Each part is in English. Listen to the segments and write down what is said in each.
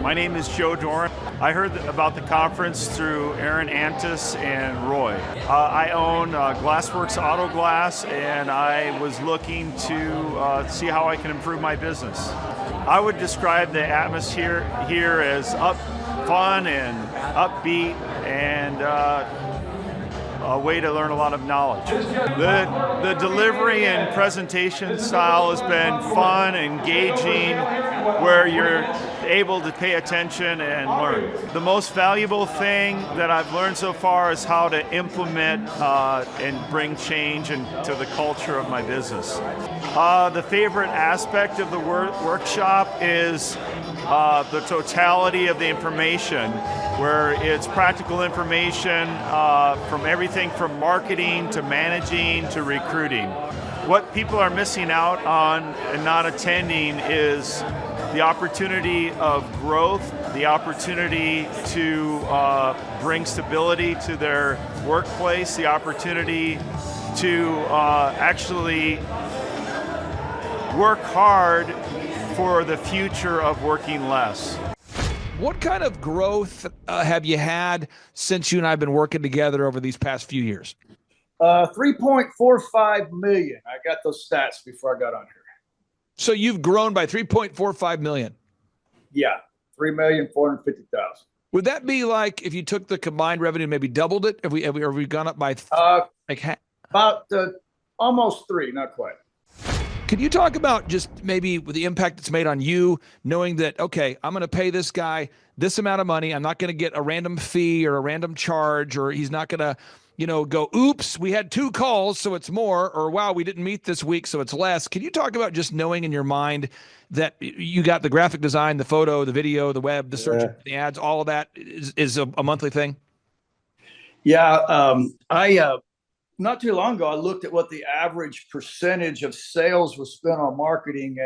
My name is Joe Doran. I heard about the conference through Aaron Antis and Roy. I own Glassworks Auto Glass, and I was looking to see how I can improve my business. I would describe the atmosphere here as fun and upbeat, and a way to learn a lot of knowledge. The delivery and presentation style has been fun, engaging, where you're able to pay attention and learn. The most valuable thing that I've learned so far is how to implement and bring change into the culture of my business. The favorite aspect of the workshop is the totality of the information, where it's practical information from everything from marketing to managing to recruiting. What people are missing out on and not attending is the opportunity of growth, the opportunity to bring stability to their workplace, the opportunity to actually work hard for the future of working less. What kind of growth have you had since you and I have been working together over these past few years? 3.45 million. I got those stats before I got on here. So you've grown by 3.45 million. Yeah, 3,450,000. Would that be like if you took the combined revenue and maybe doubled it? Have we gone up by about almost 3, not quite. Could you talk about just maybe the impact it's made on you, knowing that, okay, I'm going to pay this guy this amount of money. I'm not going to get a random fee or a random charge, or he's not going to, go, oops, we had 2 calls, so it's more, or wow, we didn't meet this week, so it's less. Can you talk about just knowing in your mind that you got the graphic design, the photo, the video, the web, the search, the ads, all of that is a monthly thing? Yeah, not too long ago, I looked at what the average percentage of sales was spent on marketing,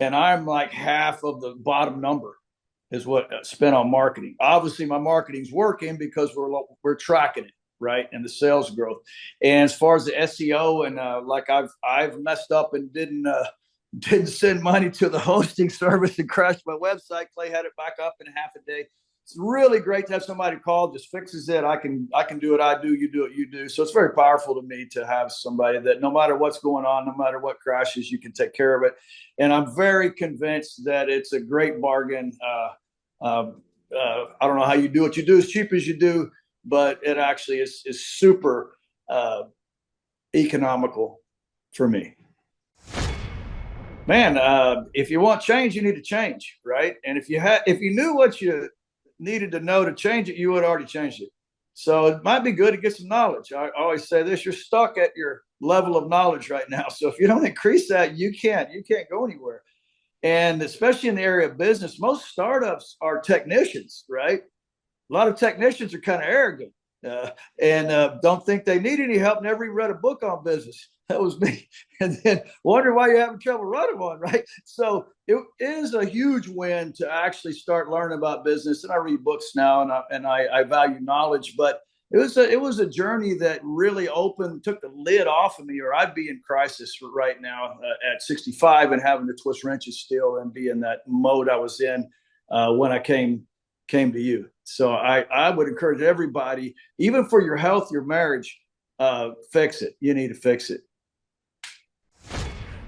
and I'm like half of the bottom number is what spent on marketing. Obviously, my marketing's working because we're tracking it, right, and the sales growth. And as far as the SEO, and like I've messed up and didn't send money to the hosting service and crashed my website. Clay had it back up in half a day. It's really great to have somebody call, just fixes it. I can do it. I do. You do it. You do. So it's very powerful to me to have somebody that no matter what's going on, no matter what crashes, you can take care of it. And I'm very convinced that it's a great bargain. I don't know how you do what you do as cheap as you do, but it actually is super economical for me. Man, if you want change, you need to change, right? And if you knew what you needed to know to change it, you would have already changed it. So it might be good to get some knowledge. I always say this: you're stuck at your level of knowledge right now. So if you don't increase that, you can't go anywhere. And especially in the area of business, most startups are technicians, right? A lot of technicians are kind of arrogant and don't think they need any help. Never even read a book on business. That was me. And then wonder why you're having trouble running one, right? So it is a huge win to actually start learning about business. And I read books now, and I value knowledge. But it was a journey that really took the lid off of me, or I'd be in crisis right now at 65 and having to twist wrenches still and be in that mode I was in when I came to you. So I would encourage everybody, even for your health, your marriage, fix it. You need to fix it.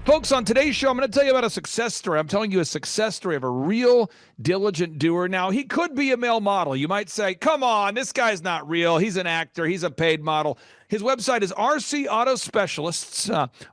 Folks, on today's show, I'm going to tell you about a success story. I'm telling you a success story of a real diligent doer. Now, he could be a male model. You might say, come on, this guy's not real. He's an actor. He's a paid model. His website is RC Auto Specialists.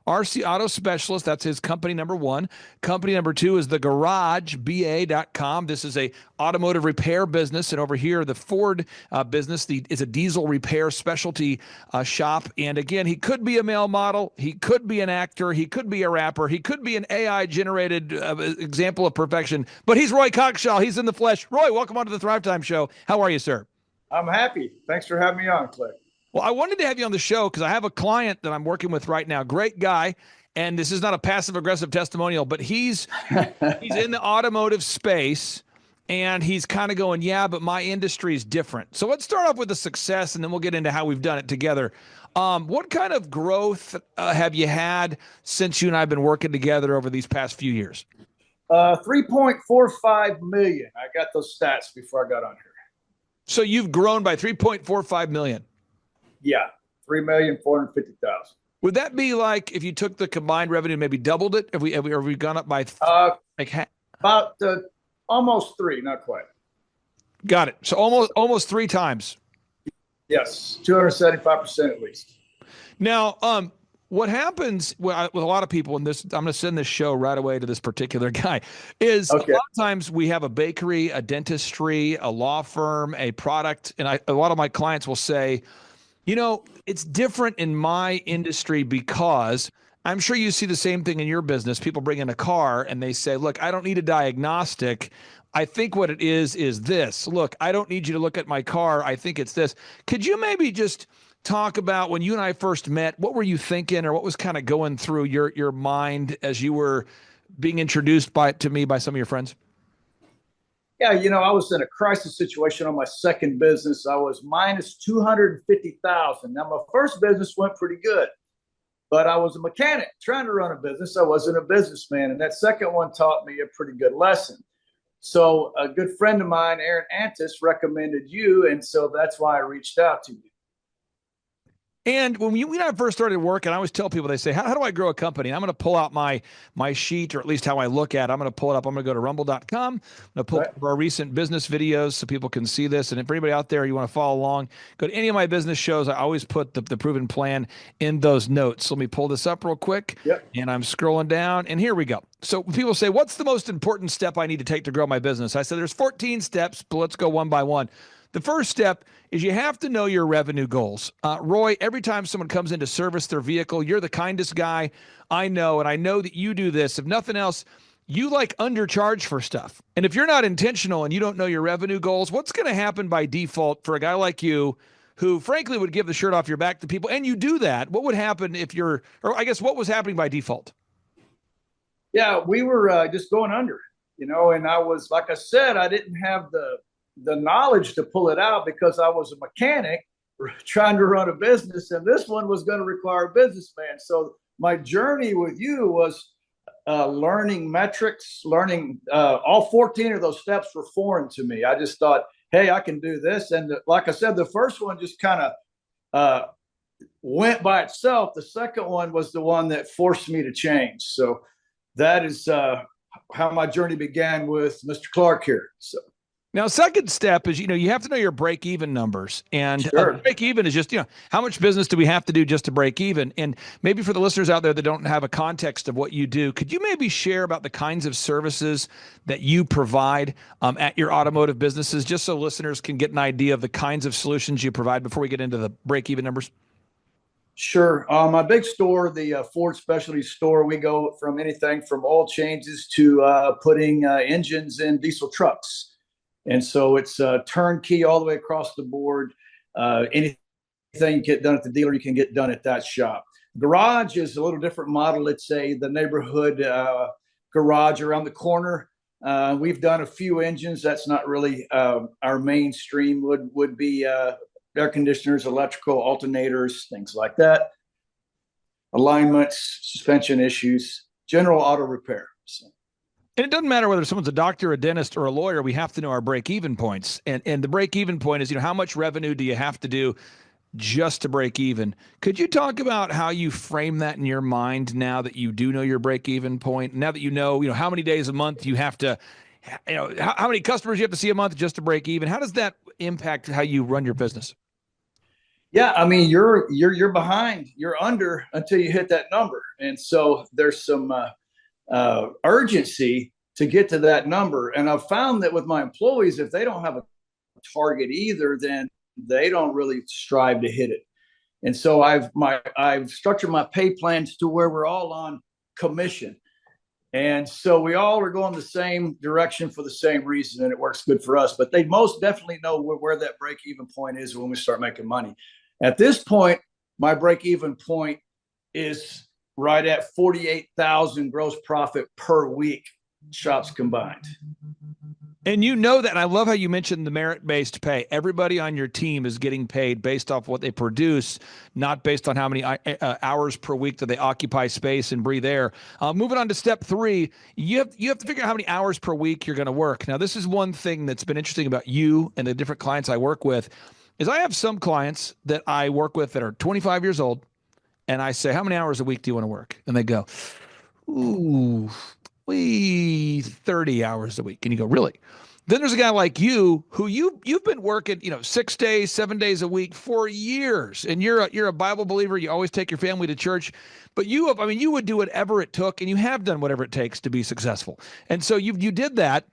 RC Auto Specialists, that's his company number 1. Company number 2 is thegarageba.com. This is a automotive repair business. And over here, the Ford business is a diesel repair specialty shop. And again, he could be a male model. He could be an actor. He could be a rapper. He could be an AI-generated example of perfection. But he's Roy Cockshaw. He's in the flesh. Roy, welcome onto the Thrivetime Show. How are you, sir? I'm happy. Thanks for having me on, Clay. Well, I wanted to have you on the show because I have a client that I'm working with right now. Great guy. And this is not a passive-aggressive testimonial, but he's in the automotive space, and he's kind of going, yeah, but my industry is different. So let's start off with the success, and then we'll get into how we've done it together. What kind of growth have you had since you and I have been working together over these past few years? $3.45 million. I got those stats before I got on here. So you've grown by 3.45 million. Yeah, 3,450,000. Would that be like if you took the combined revenue, maybe doubled it? Have we gone up by about almost three, not quite. Got it. So almost three times. Yes, 275% at least. Now, what happens with a lot of people, and this, I'm going to send this show right away to this particular guy, is Okay. A lot of times we have a bakery, a dentistry, a law firm, a product, and a lot of my clients will say, it's different in my industry because I'm sure you see the same thing in your business. People bring in a car and they say, look, I don't need a diagnostic. I think what it is this. Look, I don't need you to look at my car. I think it's this. Could you maybe just talk about when you and I first met, what were you thinking or what was kind of going through your mind as you were being introduced to me by some of your friends? Yeah, I was in a crisis situation on my second business. I was minus 250,000. Now, my first business went pretty good, but I was a mechanic trying to run a business. I wasn't a businessman. And that second one taught me a pretty good lesson. So a good friend of mine, Aaron Antis, recommended you. And so that's why I reached out to you. And when we and I first started working, I always tell people, they say, how do I grow a company? And I'm going to pull out my sheet, or at least how I look at it. I'm going to pull it up. I'm going to go to rumble.com. I'm going to pull up our recent business videos so people can see this. And if anybody out there, you want to follow along, go to any of my business shows. I always put the proven plan in those notes. So let me pull this up real quick. Yep. And I'm scrolling down. And here we go. So people say, what's the most important step I need to take to grow my business? I said, there's 14 steps, but let's go one by one. The first step is you have to know your revenue goals. Roy, every time someone comes in to service their vehicle, you're the kindest guy I know, and I know that you do this. If nothing else, you undercharge for stuff. And if you're not intentional and you don't know your revenue goals, what's going to happen by default for a guy like you who frankly would give the shirt off your back to people, and you do that? What would happen what was happening by default? Yeah, we were just going under, and I was, like I said, I didn't have the knowledge to pull it out because I was a mechanic trying to run a business, and this one was going to require a businessman. So my journey with you was learning metrics, learning all 14 of those steps were foreign to me. I just thought, hey, I can do this. And like I said, the first one just kind of went by itself. The second one was the one that forced me to change. So that is how my journey began with Mr. Clark here. So. Now, second step is, you have to know your break-even numbers. And sure. Break-even is just, how much business do we have to do just to break even? And maybe for the listeners out there that don't have a context of what you do, could you maybe share about the kinds of services that you provide at your automotive businesses, just so listeners can get an idea of the kinds of solutions you provide before we get into the break-even numbers? Sure. My big store, the Ford Specialty Store, we go from anything from oil changes to putting engines in diesel trucks. And so it's turnkey all the way across the board. Anything you get done at the dealer, you can get done at that shop. Garage is a little different model. It's the neighborhood garage around the corner. We've done a few engines. That's not really our mainstream. Would be air conditioners, electrical, alternators, things like that. Alignments, suspension issues, general auto repair. So. And it doesn't matter whether someone's a doctor, a dentist, or a lawyer. We have to know our break-even points. And the break-even point is, how much revenue do you have to do just to break even? Could you talk about how you frame that in your mind now that you do know your break-even point? Now that you know how many days a month you have to, how many customers you have to see a month just to break even? How does that impact how you run your business? Yeah, I mean, you're behind, you're under until you hit that number, and so there's some urgency to get to that number. And I've found that with my employees, if they don't have a target either, then they don't really strive to hit it. And so I've structured my pay plans to where we're all on commission. And so we all are going the same direction for the same reason, and it works good for us. But they most definitely know where that break-even point is when we start making money. At this point, my break-even point is right at 48,000 gross profit per week, shops combined. And you know that. And I love how you mentioned the merit-based pay. Everybody on your team is getting paid based off what they produce, not based on how many hours per week that they occupy space and breathe air. Moving on to step 3, you have to figure out how many hours per week you're going to work. Now, this is one thing that's been interesting about you and the different clients I work with, is I have some clients that I work with that are 25 years old, and I say, how many hours a week do you want to work? And they go, ooh, we 30 hours a week. And you go, really? Then there's a guy like you who you've been working, 6 days, 7 days a week for years, and you're a Bible believer. You always take your family to church, but you would do whatever it took, and you have done whatever it takes to be successful. And so you did that.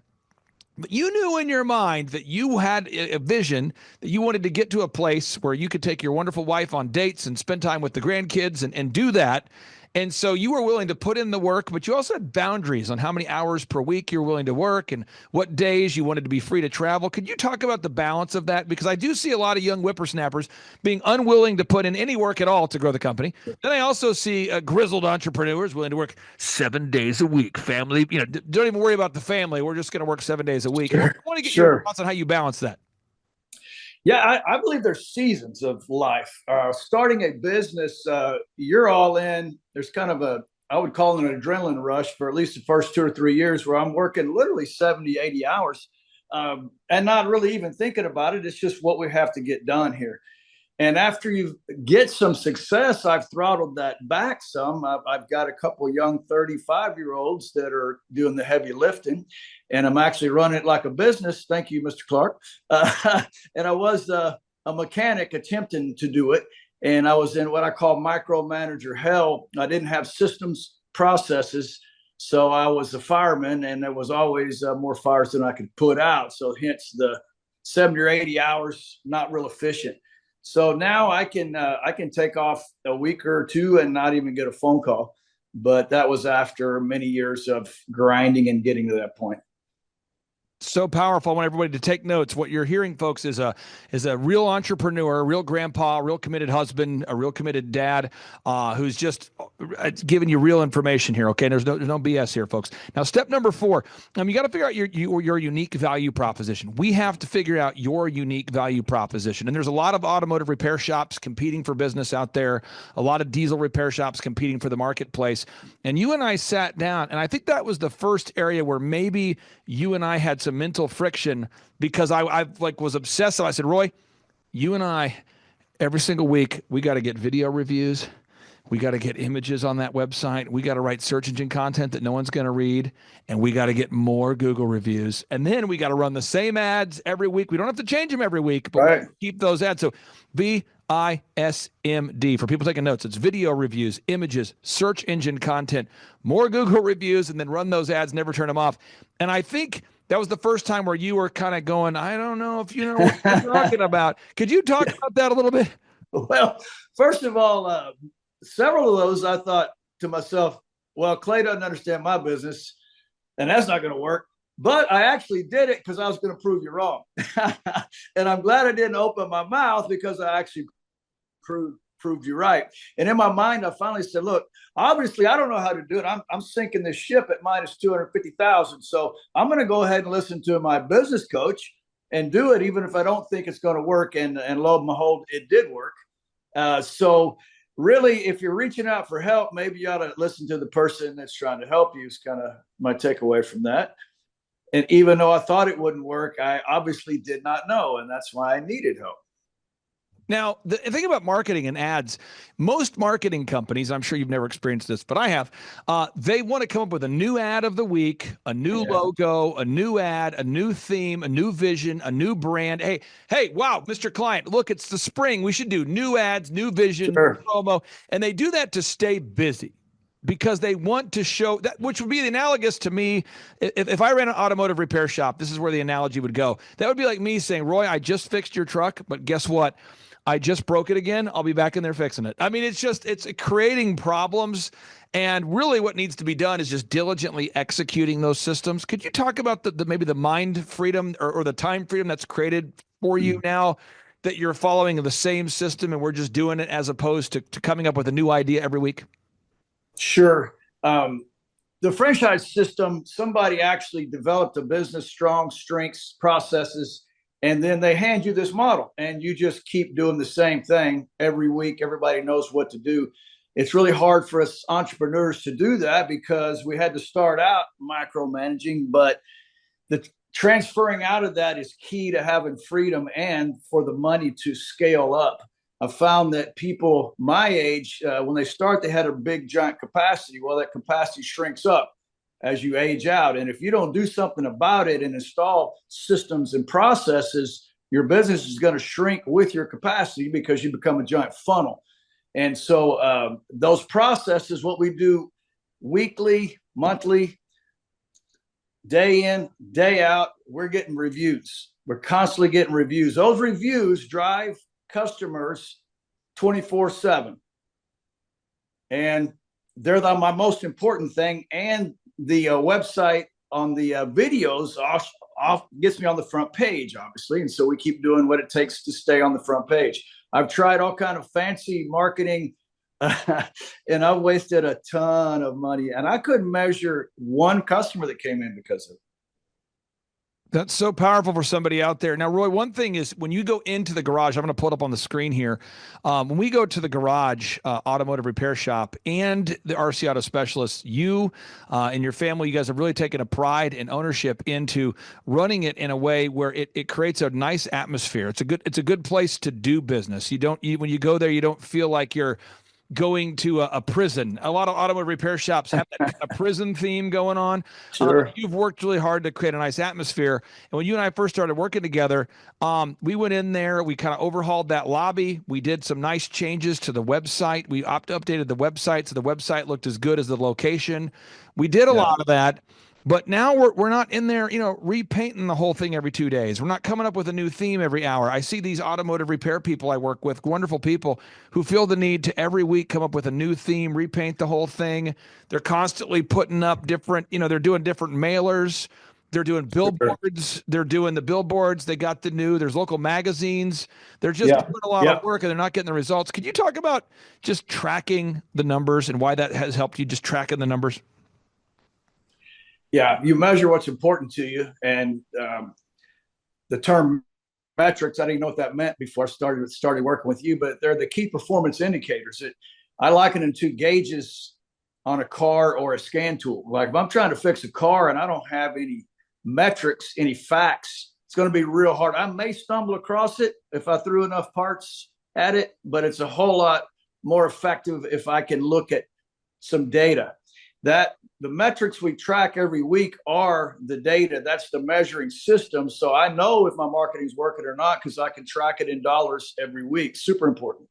But you knew in your mind that you had a vision that you wanted to get to a place where you could take your wonderful wife on dates and spend time with the grandkids and do that. And so you were willing to put in the work, but you also had boundaries on how many hours per week you're willing to work and what days you wanted to be free to travel. Could you talk about the balance of that? Because I do see a lot of young whippersnappers being unwilling to put in any work at all to grow the company. Then I also see grizzled entrepreneurs willing to work 7 days a week. Family, don't even worry about the family. We're just going to work 7 days a week. Sure. I want to get your thoughts on how you balance that. Yeah, I believe there's seasons of life. Starting a business, you're all in. There's kind of I would call it an adrenaline rush for at least the first 2 or 3 years where I'm working literally 70, 80 hours and not really even thinking about it. It's just what we have to get done here. And after you get some success, I've throttled that back some. I've got a couple of young 35-year-olds that are doing the heavy lifting, and I'm actually running it like a business. Thank you, Mr. Clark. And I was a mechanic attempting to do it, and I was in what I call micromanager hell. I didn't have systems, processes, so I was a fireman, and there was always more fires than I could put out. So hence the 70 or 80 hours, not real efficient. So now I can take off a week or two and not even get a phone call. But that was after many years of grinding and getting to that point. So powerful. I want everybody to take notes. What you're hearing, folks, is a real entrepreneur, a real grandpa, a real committed husband, a real committed dad, who's just giving you real information here. Okay, there's no BS here, folks. Now, step number 4, you got to figure out your unique value proposition. We have to figure out your unique value proposition, and there's a lot of automotive repair shops competing for business out there, a lot of diesel repair shops competing for the marketplace. And you and I sat down, and I think that was the first area where maybe you and I had some mental friction, because I was obsessed. I said, Roy, you and I, every single week, we got to get video reviews. We got to get images on that website. We got to write search engine content that no one's going to read. And we got to get more Google reviews. And then we got to run the same ads every week. We don't have to change them every week, but right, keep those ads. So VISMD, for people taking notes, it's video reviews, images, search engine content, more Google reviews, and then run those ads, never turn them off. And I think that was the first time where you were kind of going, I don't know if you know what you're talking about. Could you talk about that a little bit? Well, first of all, several of those, I thought to myself, well, Clay doesn't understand my business, and that's not going to work. But I actually did it because I was going to prove you wrong. And I'm glad I didn't open my mouth, because I actually proved you right. And in my mind, I finally said, look, obviously I don't know how to do it. I'm sinking this ship at minus 250,000. So I'm going to go ahead and listen to my business coach and do it, even if I don't think it's going to work. And lo and behold, it did work. So really, if you're reaching out for help, maybe you ought to listen to the person that's trying to help you, is kind of my takeaway from that. And even though I thought it wouldn't work, I obviously did not know. And that's why I needed help. Now, the thing about marketing and ads, most marketing companies, I'm sure you've never experienced this, but I have, they want to come up with a new ad of the week, a new logo, a new ad, a new theme, a new vision, a new brand. Hey, wow, Mr. Client, look, it's the spring. We should do new ads, new vision, new promo. And they do that to stay busy, because they want to show that, which would be the analogous to me. If I ran an automotive repair shop, this is where the analogy would go. That would be like me saying, Roy, I just fixed your truck, but guess what? I just broke it again. I'll be back in there fixing it. I mean, it's creating problems. And really what needs to be done is just diligently executing those systems. Could you talk about maybe the mind freedom or the time freedom that's created for you now, that you're following the same system and we're just doing it, as opposed to coming up with a new idea every week? Sure. The franchise system, somebody actually developed a business, strong strengths, processes, and then they hand you this model and you just keep doing the same thing every week. Everybody knows what to do. It's really hard for us entrepreneurs to do that because we had to start out micromanaging, but the transferring out of that is key to having freedom and for the money to scale up. I found that people my age, when they start, they had a big giant capacity. Well, that capacity shrinks up as you age out. And if you don't do something about it and install systems and processes, your business is going to shrink with your capacity because you become a giant funnel. And so those processes, what we do weekly, monthly, day in, day out, we're getting reviews. We're constantly getting reviews. Those reviews drive customers 24/7. And they're my most important thing. And the website on the videos gets me on the front page, obviously. And so we keep doing what it takes to stay on the front page. I've tried all kind of fancy marketing and I've wasted a ton of money. And I couldn't measure one customer that came in because of it. That's so powerful for somebody out there. Now, Roy, one thing is when you go into the garage, I'm going to pull it up on the screen here. When we go to the garage automotive repair shop and the RC Auto Specialists, you and your family, you guys have really taken a pride and ownership into running it in a way where it creates a nice atmosphere. It's a good place to do business. When you go there, you don't feel like you're going to a prison. A lot of automotive repair shops have that kind of prison theme going on. Sure. You've worked really hard to create a nice atmosphere. And when you and I first started working together, we went in there, we kind of overhauled that lobby. We did some nice changes to the website. We updated the website so the website looked as good as the location. We did a lot of that. But now we're not in there, repainting the whole thing every 2 days. We're not coming up with a new theme every hour. I see these automotive repair people I work with, wonderful people who feel the need to every week come up with a new theme, repaint the whole thing. They're constantly putting up different, they're doing different mailers. They're doing billboards. They're doing the billboards. They got there's local magazines. They're just doing a lot of work and they're not getting the results. Could you talk about just tracking the numbers and why that has helped you, just tracking the numbers? Yeah, you measure what's important to you. And the term metrics, I didn't know what that meant before I started working with you, but they're the key performance indicators. I liken them to gauges on a car or a scan tool. Like if I'm trying to fix a car and I don't have any metrics, any facts, it's going to be real hard. I may stumble across it if I threw enough parts at it, but it's a whole lot more effective if I can look at some data. That the metrics we track every week are the data. That's the measuring system. So I know if my marketing's working or not because I can track it in dollars every week. Super important.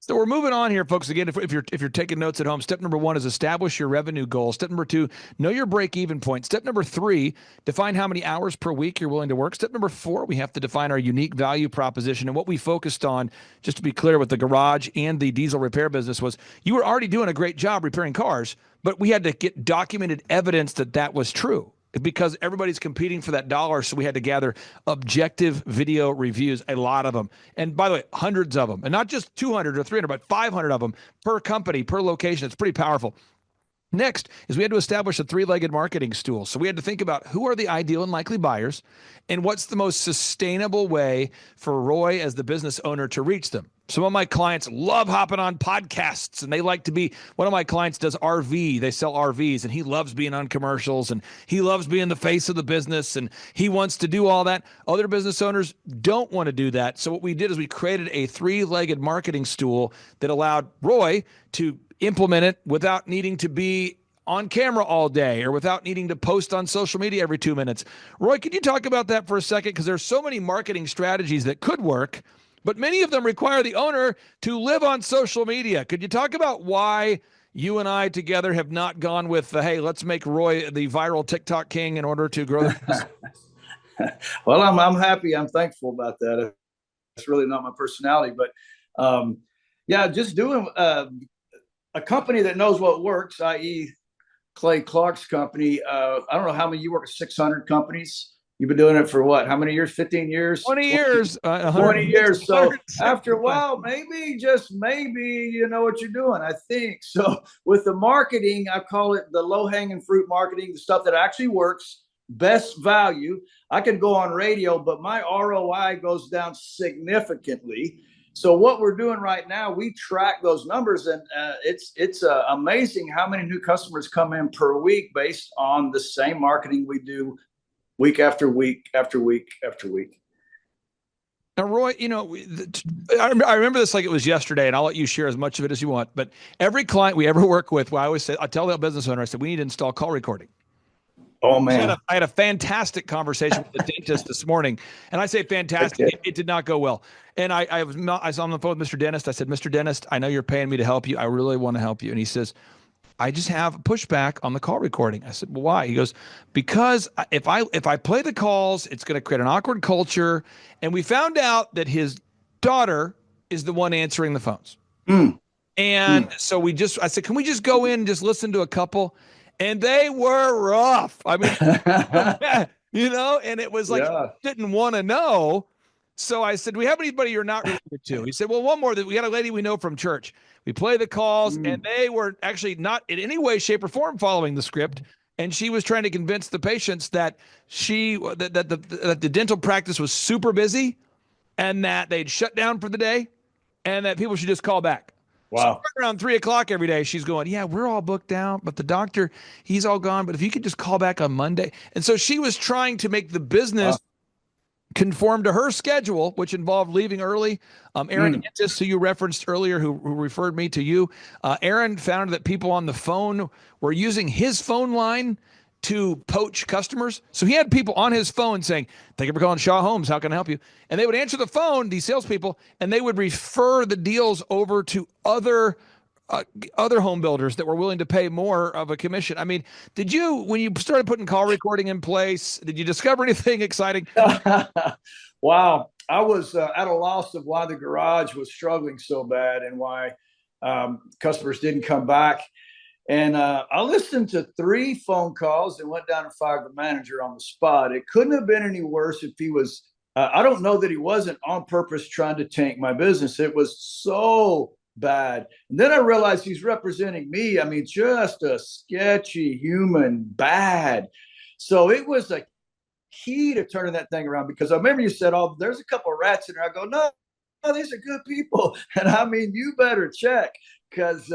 So we're moving on here, folks. Again, if you're taking notes at home, step number 1 is establish your revenue goal. Step number 2, know your break-even point. Step number 3, define how many hours per week you're willing to work. Step number 4, we have to define our unique value proposition. And what we focused on, just to be clear, with the garage and the diesel repair business was you were already doing a great job repairing cars, but we had to get documented evidence that was true, because everybody's competing for that dollar. So we had to gather objective video reviews, a lot of them. And by the way, hundreds of them, and not just 200 or 300, but 500 of them per company, per location. It's pretty powerful. Next is we had to establish a 3-legged marketing stool. So we had to think about who are the ideal and likely buyers and what's the most sustainable way for Roy as the business owner to reach them. Some of my clients love hopping on podcasts and they like to be, one of my clients does RV, they sell RVs and he loves being on commercials and he loves being the face of the business and he wants to do all that. Other business owners don't want to do that. So what we did is we created a 3-legged marketing stool that allowed Roy to implement it without needing to be on camera all day or without needing to post on social media every 2 minutes. Roy, could you talk about that for a second? Because there's so many marketing strategies that could work, but many of them require the owner to live on social media. Could you talk about why you and I together have not gone with, hey, let's make Roy the viral TikTok king in order to grow the business? Well, I'm happy. I'm thankful about that. It's really not my personality, but just doing a company that knows what works, i.e. Clay Clark's company. I don't know how many, you work at 600 companies. You've been doing it for what? How many years? 15 years? 20 years. 20 years. So after a 175. while, maybe, just maybe, you know what you're doing, I think. So with the marketing, I call it the low-hanging fruit marketing, the stuff that actually works, best value. I can go on radio, but my ROI goes down significantly. So what we're doing right now, we track those numbers, and it's amazing how many new customers come in per week based on the same marketing we do week after week after week after week. Now, Roy, you know, I remember this like it was yesterday, and I'll let you share as much of it as you want. But every client we ever work with, well, I always say, I tell the business owner, I said, we need to install call recording. Oh, man. I had a fantastic conversation with the dentist this morning, and I say fantastic. It did not go well. And I was on the phone with Mr. Dentist. I said, Mr. Dentist, I know you're paying me to help you. I really want to help you. And he says, I just have pushback on the call recording. I said, well, why? He goes, because if I play the calls, it's going to create an awkward culture. And we found out that his daughter is the one answering the phones. And so I said, can we just go in and just listen to a couple? And they were rough. I mean, you know, and it was like, didn't want to know. So I said, do we have anybody you're not related to? He said, well, one more, that we got a lady we know from church. We play the calls, and they were actually not in any way, shape, or form following the script. And she was trying to convince the patients that the dental practice was super busy, and that they'd shut down for the day, and that people should just call back. Wow. So around 3:00 every day, she's going, yeah, we're all booked out, but the doctor, he's all gone. But if you could just call back on Monday. And so she was trying to make the business conform to her schedule, which involved leaving early. Aaron Antis, who you referenced earlier, who referred me to you, Aaron found that people on the phone were using his phone line to poach customers. So he had people on his phone saying, thank you for calling Shaw Homes. How can I help you? And they would answer the phone, these salespeople, and they would refer the deals over to other home builders that were willing to pay more of a commission. I mean, when you started putting call recording in place, did you discover anything exciting? Wow. I was at a loss of why the garage was struggling so bad and why customers didn't come back. And I listened to 3 phone calls and went down and fired the manager on the spot. It couldn't have been any worse if he was, I don't know that he wasn't on purpose trying to tank my business. It was so bad. And then I realized he's representing me. I mean, just a sketchy human, bad. So it was a key to turning that thing around, because I remember you said, oh, there's a couple of rats in there. I go, no, these are good people. And I mean, you better check, because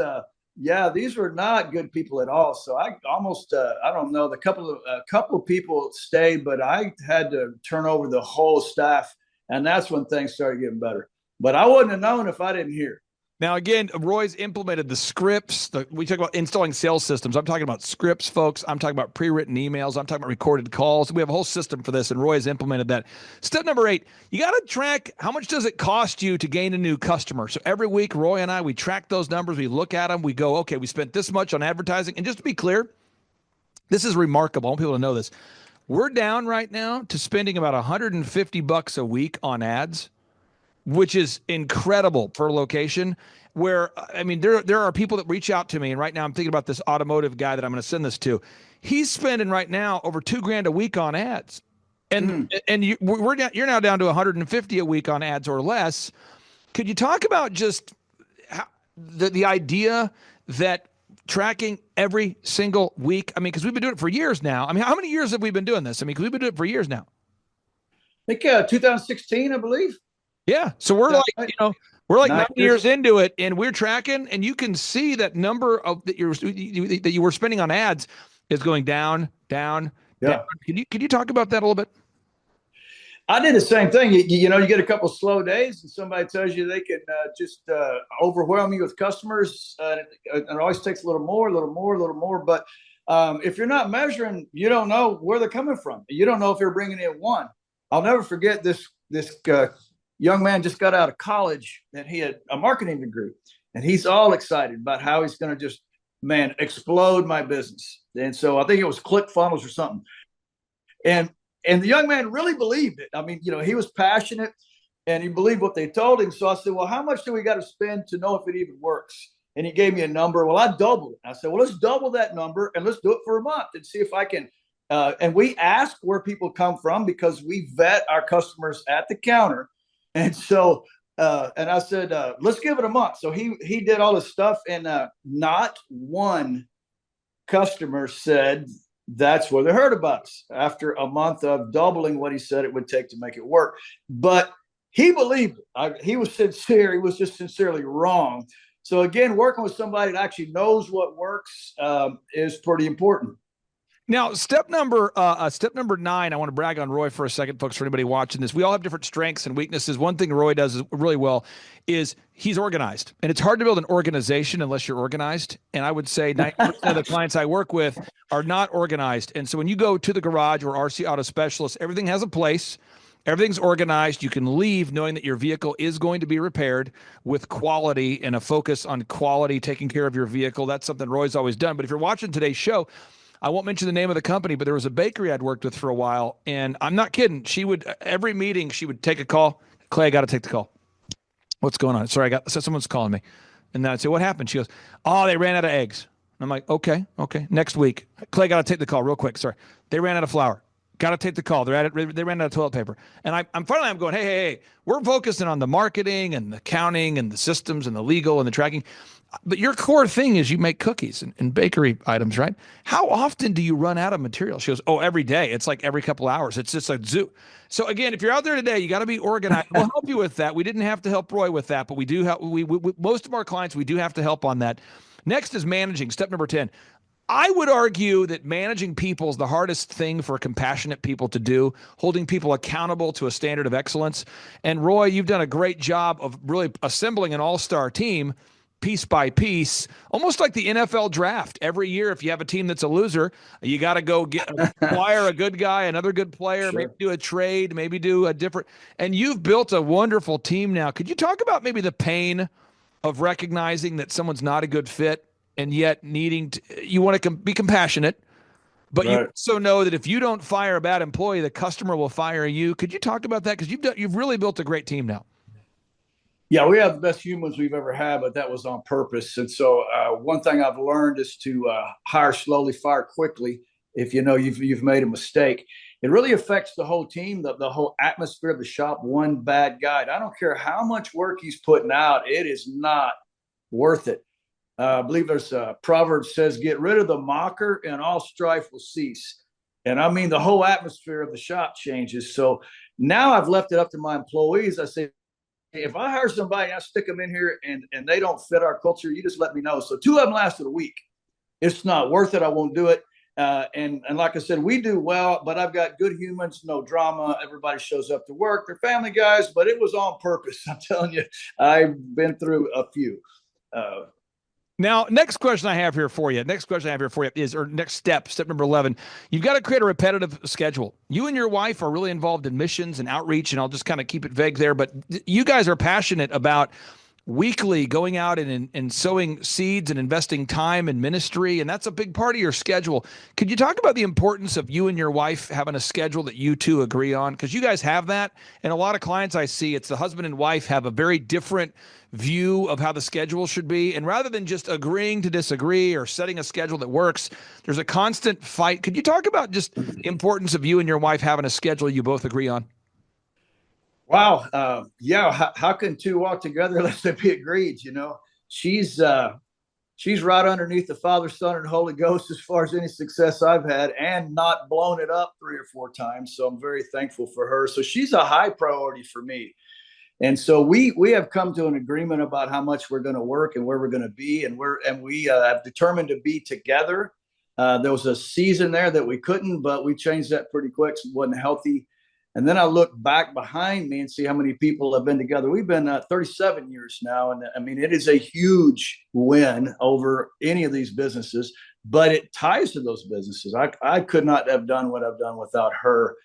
these were not good people at all. So I almost, I don't know, a couple of people stayed, but I had to turn over the whole staff. And that's when things started getting better. But I wouldn't have known if I didn't hear. Now, again, Roy's implemented the scripts. We talk about installing sales systems. I'm talking about scripts, folks. I'm talking about pre-written emails. I'm talking about recorded calls. We have a whole system for this, and Roy has implemented that. Step number 8, you got to track how much does it cost you to gain a new customer. So every week, Roy and I, we track those numbers. We look at them. We go, okay, we spent this much on advertising. And just to be clear, this is remarkable. I want people to know this. We're down right now to spending about $150 a week on ads, which is incredible per location. Where, I mean, there are people that reach out to me, and right now I'm thinking about this automotive guy that I'm going to send this to. He's spending right now over $2,000 a week on ads, and you're now down to 150 a week on ads or less. Could you talk about just the idea that tracking every single week? I mean, because we've been doing it for years now. I mean, how many years have we been doing this? I mean, because we've been doing it for years now. I think 2016, I believe. Yeah. So we're we're like 9 years into it, and we're tracking, and you can see that number of that you were spending on ads is going down. Can you talk about that a little bit? I did the same thing. You get a couple of slow days, and somebody tells you they can just overwhelm you with customers. It always takes a little more. But if you're not measuring, you don't know where they're coming from. You don't know if you're bringing in one. I'll never forget this young man just got out of college, and he had a marketing degree, and he's all excited about how he's going to just, explode my business. And so I think it was ClickFunnels or something. And the young man really believed it. I mean, he was passionate, and he believed what they told him. So I said, well, how much do we got to spend to know if it even works? And he gave me a number. Well, I doubled it. I said, well, let's double that number, and let's do it for a month and see if I can And we ask where people come from because we vet our customers at the counter. And so, and I said, let's give it a month. So he did all this stuff, and not one customer said that's where they heard about us after a month of doubling what he said it would take to make it work. But he believed it. He was sincere. He was just sincerely wrong. So again, working with somebody that actually knows what works is pretty important. Now, step number 9, I want to brag on Roy for a second, folks, for anybody watching this. We all have different strengths and weaknesses. One thing Roy does really well is he's organized. And it's hard to build an organization unless you're organized. And I would say 90% of the clients I work with are not organized. And so when you go to the garage or RC Auto Specialist, everything has a place. Everything's organized. You can leave knowing that your vehicle is going to be repaired with quality and a focus on quality, taking care of your vehicle. That's something Roy's always done. But if you're watching today's show, I won't mention the name of the company, but there was a bakery I'd worked with for a while, and I'm not kidding. She would, every meeting, she would take a call. Clay, I got to take the call. What's going on? Sorry, someone's calling me. And then I'd say, what happened? She goes, oh, they ran out of eggs. And I'm like, okay. Next week. Clay, got to take the call real quick. Sorry. They ran out of flour. Got to take the call. They ran out of toilet paper. And I'm going, hey, we're focusing on the marketing and the accounting and the systems and the legal and the tracking. But your core thing is you make cookies and bakery items, right? How often do you run out of material? She goes, oh, every day. It's like every couple hours. It's just a zoo. So again, if you're out there today, you got to be organized. We'll help you with that. We didn't have to help Roy with that, but we do help. We most of our clients, we do have to help on that. Next is managing. Step number 10. I would argue that managing people is the hardest thing for compassionate people to do, holding people accountable to a standard of excellence. And Roy, you've done a great job of really assembling an all-star team piece by piece, almost like the NFL draft. Every year, if you have a team that's a loser, you got to go acquire a good guy, another good player, Maybe do a trade, maybe do a different. And you've built a wonderful team now. Could you talk about maybe the pain of recognizing that someone's not a good fit and yet needing to, you want to be compassionate, but you also know that if you don't fire a bad employee, the customer will fire you. Could you talk about that? Because you've really built a great team now. Yeah, we have the best humans we've ever had, but that was on purpose. And so one thing I've learned is to hire slowly, fire quickly. If you know you've made a mistake, it really affects the whole team, the whole atmosphere of the shop. One bad guy, I don't care how much work he's putting out, it is not worth it. I believe there's a proverb says, get rid of the mocker and all strife will cease. And I mean, the whole atmosphere of the shop changes. So now I've left it up to my employees. I say, if I hire somebody, I stick them in here and they don't fit our culture, you just let me know. So 2 of them lasted a week. It's not worth it. I won't do it. And like I said, we do well, but I've got good humans, no drama. Everybody shows up to work. They're family guys, but it was on purpose. I'm telling you, I've been through a few. Now, next question I have here for you is, or next step number 11, you've got to create a repetitive schedule. You and your wife are really involved in missions and outreach, and I'll just kind of keep it vague there, but you guys are passionate about weekly going out and sowing seeds and investing time in ministry, and that's a big part of your schedule. Could you talk about the importance of you and your wife having a schedule that you two agree on? Because you guys have that, and a lot of clients I see, it's the husband and wife have a very different view of how the schedule should be, and rather than just agreeing to disagree or setting a schedule that works, there's a constant fight. Could you talk about just the importance of you and your wife having a schedule you both agree on? Wow. Yeah. How can two walk together unless they be agreed? You know, she's right underneath the Father, Son, and Holy Ghost as far as any success I've had, and not blown it up 3 or 4 times. So I'm very thankful for her. So she's a high priority for me. And so we have come to an agreement about how much we're going to work and where we're going to be. And we have determined to be together. There was a season there that we couldn't, but we changed that pretty quick. So it wasn't healthy. And then I look back behind me and see how many people have been together. We've been 37 years now. And I mean, it is a huge win over any of these businesses, but it ties to those businesses. I could not have done what I've done without her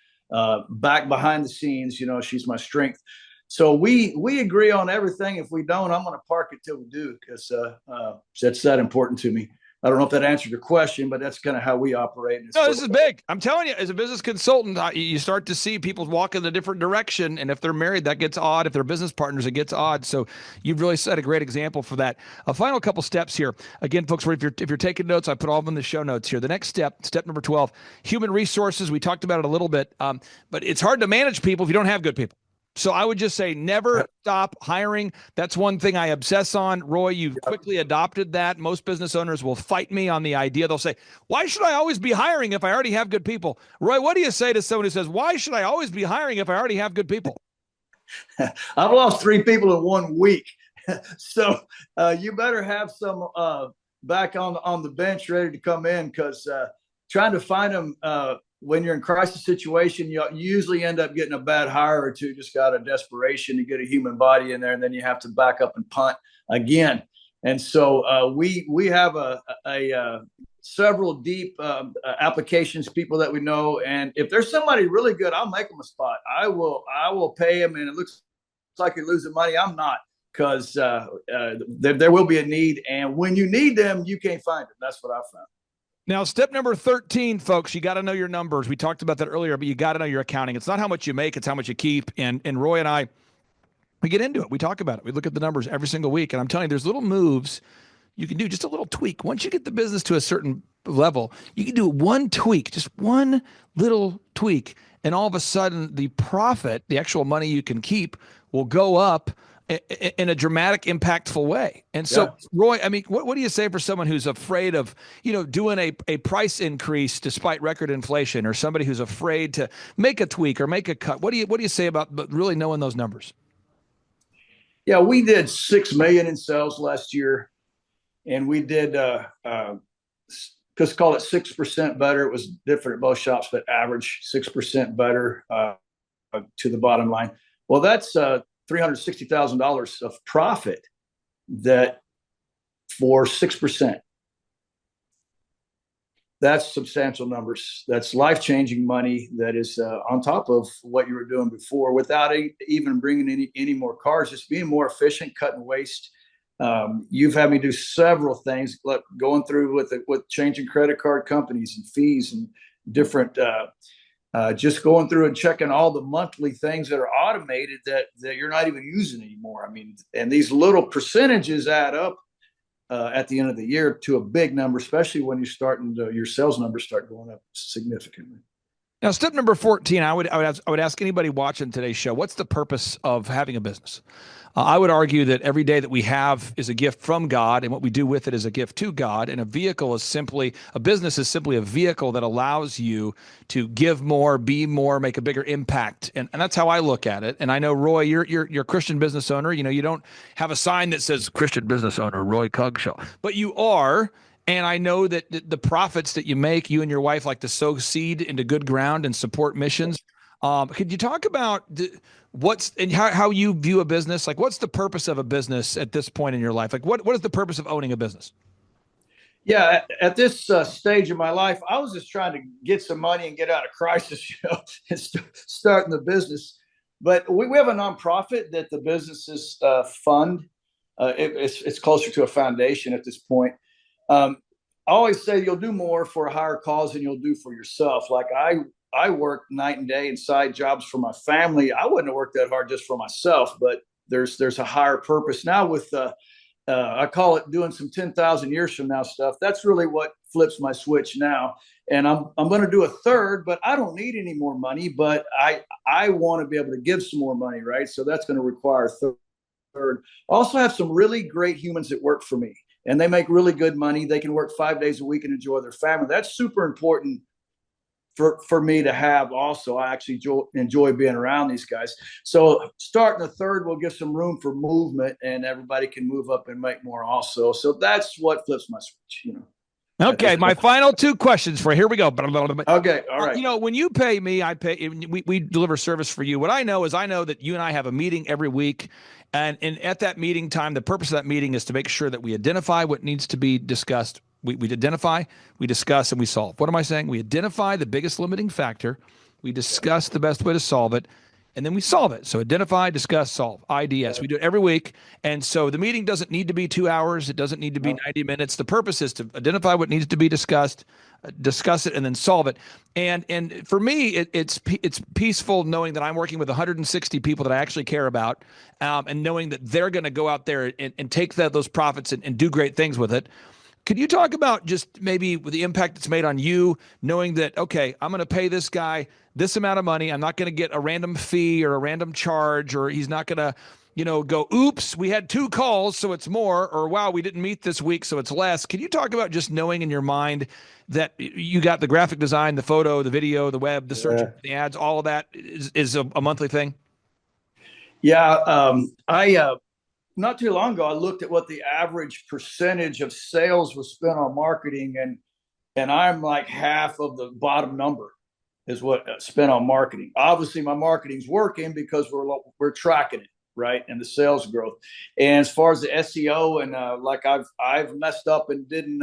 back behind the scenes. You know, she's my strength. So we agree on everything. If we don't, I'm going to park it till we do, because it's that important to me. I don't know if that answered your question, but that's kind of how we operate. No, this is big. I'm telling you, as a business consultant, you start to see people walk in a different direction. And if they're married, that gets odd. If they're business partners, it gets odd. So you've really set a great example for that. A final couple steps here. Again, folks, if you're taking notes, I put all of them in the show notes here. The next step number 12, human resources. We talked about it a little bit, but it's hard to manage people if you don't have good people. So I would just say never stop hiring. That's one thing I obsess on. Roy, you quickly adopted that. Most business owners will fight me on the idea. They'll say, why should I always be hiring if I already have good people? Roy, what do you say to someone who says, why should I always be hiring if I already have good people? I've lost 3 people in 1 week. So you better have some back on the bench ready to come in, because trying to find them when you're in crisis situation, you usually end up getting a bad hire or two just out of desperation to get a human body in there, and then you have to back up and punt again. And so we have a several deep applications, people that we know, and if there's somebody really good, I'll make them a spot. I will pay them, and it looks like you're losing money. I'm not, because there will be a need, and when you need them, you can't find them. That's what I found. Now, step number 13, folks, you got to know your numbers. We talked about that earlier, but you got to know your accounting. It's not how much you make, it's how much you keep. And Roy and I, we get into it. We talk about it. We look at the numbers every single week. And I'm telling you, there's little moves you can do, just a little tweak. Once you get the business to a certain level, you can do one tweak, just one little tweak. And all of a sudden, the profit, the actual money you can keep, will go up in a dramatic, impactful way. And so, Roy, I mean, what do you say for someone who's afraid of, doing a price increase despite record inflation, or somebody who's afraid to make a tweak or make a cut? What do you say about really knowing those numbers? Yeah, we did 6 million in sales last year, and we did just call it 6% better. It was different at both shops, but average 6% better to the bottom line. Well, that's $360,000 of profit that for 6%. That's substantial numbers. That's life-changing money that is on top of what you were doing before, without even bringing any more cars, just being more efficient, cutting waste. You've had me do several things, like going through with changing credit card companies and fees and different just going through and checking all the monthly things that are automated that you're not even using anymore. I mean, and these little percentages add up at the end of the year to a big number, especially when your sales numbers start going up significantly. Now, step number 14, I would ask anybody watching today's show, what's the purpose of having a business? I would argue that every day that we have is a gift from God, and what we do with it is a gift to God. And a business is simply a vehicle that allows you to give more, be more, make a bigger impact. And that's how I look at it. And I know, Roy, you're a Christian business owner. You don't have a sign that says Christian business owner, Roy Cogshaw, but you are. And I know that the profits that you make, you and your wife like to sow seed into good ground and support missions. Could you talk about how you view a business? Like, what's the purpose of a business at this point in your life? Like, what is the purpose of owning a business? Yeah, at this stage of my life, I was just trying to get some money and get out of crisis, and starting the business. But we have a nonprofit that the businesses fund. It's closer to a foundation at this point. I always say you'll do more for a higher cause than you'll do for yourself. Like I work night and day and side jobs for my family. I wouldn't have worked that hard just for myself, but there's a higher purpose now with I call it doing some 10,000 years from now stuff. That's really what flips my switch now. And I'm going to do a third, but I don't need any more money, but I want to be able to give some more money. Right. So that's going to require a third. I also have some really great humans that work for me, and they make really good money. They can work 5 days a week and enjoy their family. That's super important for me to have. Also, I actually enjoy being around these guys. So starting a third will give some room for movement, and everybody can move up and make more also. So that's what flips my switch, Okay, my final 2 questions for you. Here we go. Okay, all right. When you pay me, I pay. We deliver service for you. What I know that you and I have a meeting every week, and at that meeting time, the purpose of that meeting is to make sure that we identify what needs to be discussed. We identify, we discuss, and we solve. What am I saying? We identify the biggest limiting factor. We discuss the best way to solve it. and then we solve it. So identify, discuss, solve, IDS. We do it every week. And so the meeting doesn't need to be 2 hours. It doesn't need to be 90 minutes. The purpose is to identify what needs to be discussed, discuss it, and then solve it. And for me, it's peaceful knowing that I'm working with 160 people that I actually care about, and knowing that they're going to go out there and take those profits and do great things with it. Could you talk about just maybe the impact it's made on you, knowing that, okay, I'm going to pay this guy this amount of money. I'm not going to get a random fee or a random charge, or he's not going to, go, oops, we had 2 calls, so it's more, or wow, we didn't meet this week, so it's less. Can you talk about just knowing in your mind that you got the graphic design, the photo, the video, the web, the search, the ads, all of that is a monthly thing? Yeah. I not too long ago, I looked at what the average percentage of sales was spent on marketing, and I'm like half of the bottom number is what spent on marketing. Obviously, my marketing's working because we're tracking it, right, and the sales growth. And as far as the SEO, and like I've messed up and didn't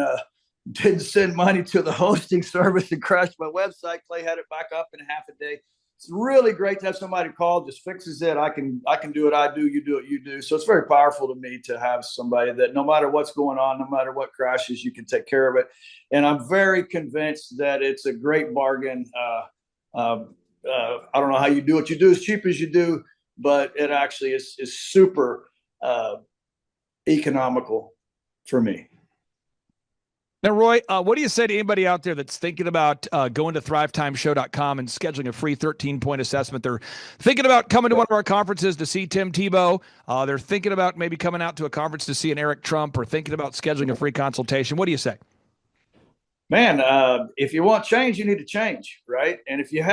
send money to the hosting service and crashed my website. Clay had it back up in half a day. It's really great to have somebody call, just fixes it. I can do it. I do. You do it. You do. So it's very powerful to me to have somebody that no matter what's going on, no matter what crashes, you can take care of it. And I'm very convinced that it's a great bargain. I don't know how you do what you do as cheap as you do, but it actually is super economical for me. Now, Roy, what do you say to anybody out there that's thinking about going to thrivetimeshow.com and scheduling a free 13-point assessment? They're thinking about coming to one of our conferences to see Tim Tebow. They're thinking about maybe coming out to a conference to see an Eric Trump, or thinking about scheduling a free consultation. What do you say? Man, if you want change, you need to change, right? And if you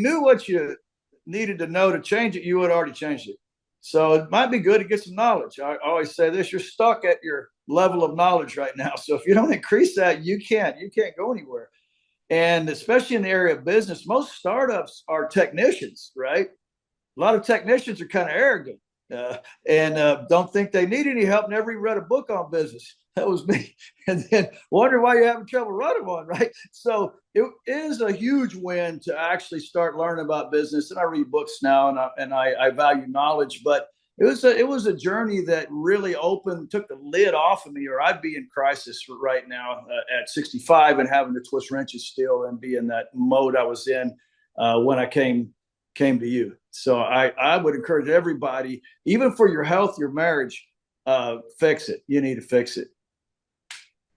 knew what you needed to know to change it, you would already changed it. So it might be good to get some knowledge. I always say this: you're stuck at your level of knowledge right now. So if you don't increase that, you can't go anywhere. And especially in the area of business, most startups are technicians, right? A lot of technicians are kind of arrogant and don't think they need any help. Never even read a book on business. That was me. And then wonder why you're having trouble running one, right? So it is a huge win to actually start learning about business. And I read books now, and I value knowledge, but it was a journey that really took the lid off of me, or I'd be in crisis right now at 65 and having to twist wrenches still and be in that mode I was in when I came to you. So I would encourage everybody, even for your health, your marriage, fix it. You need to fix it.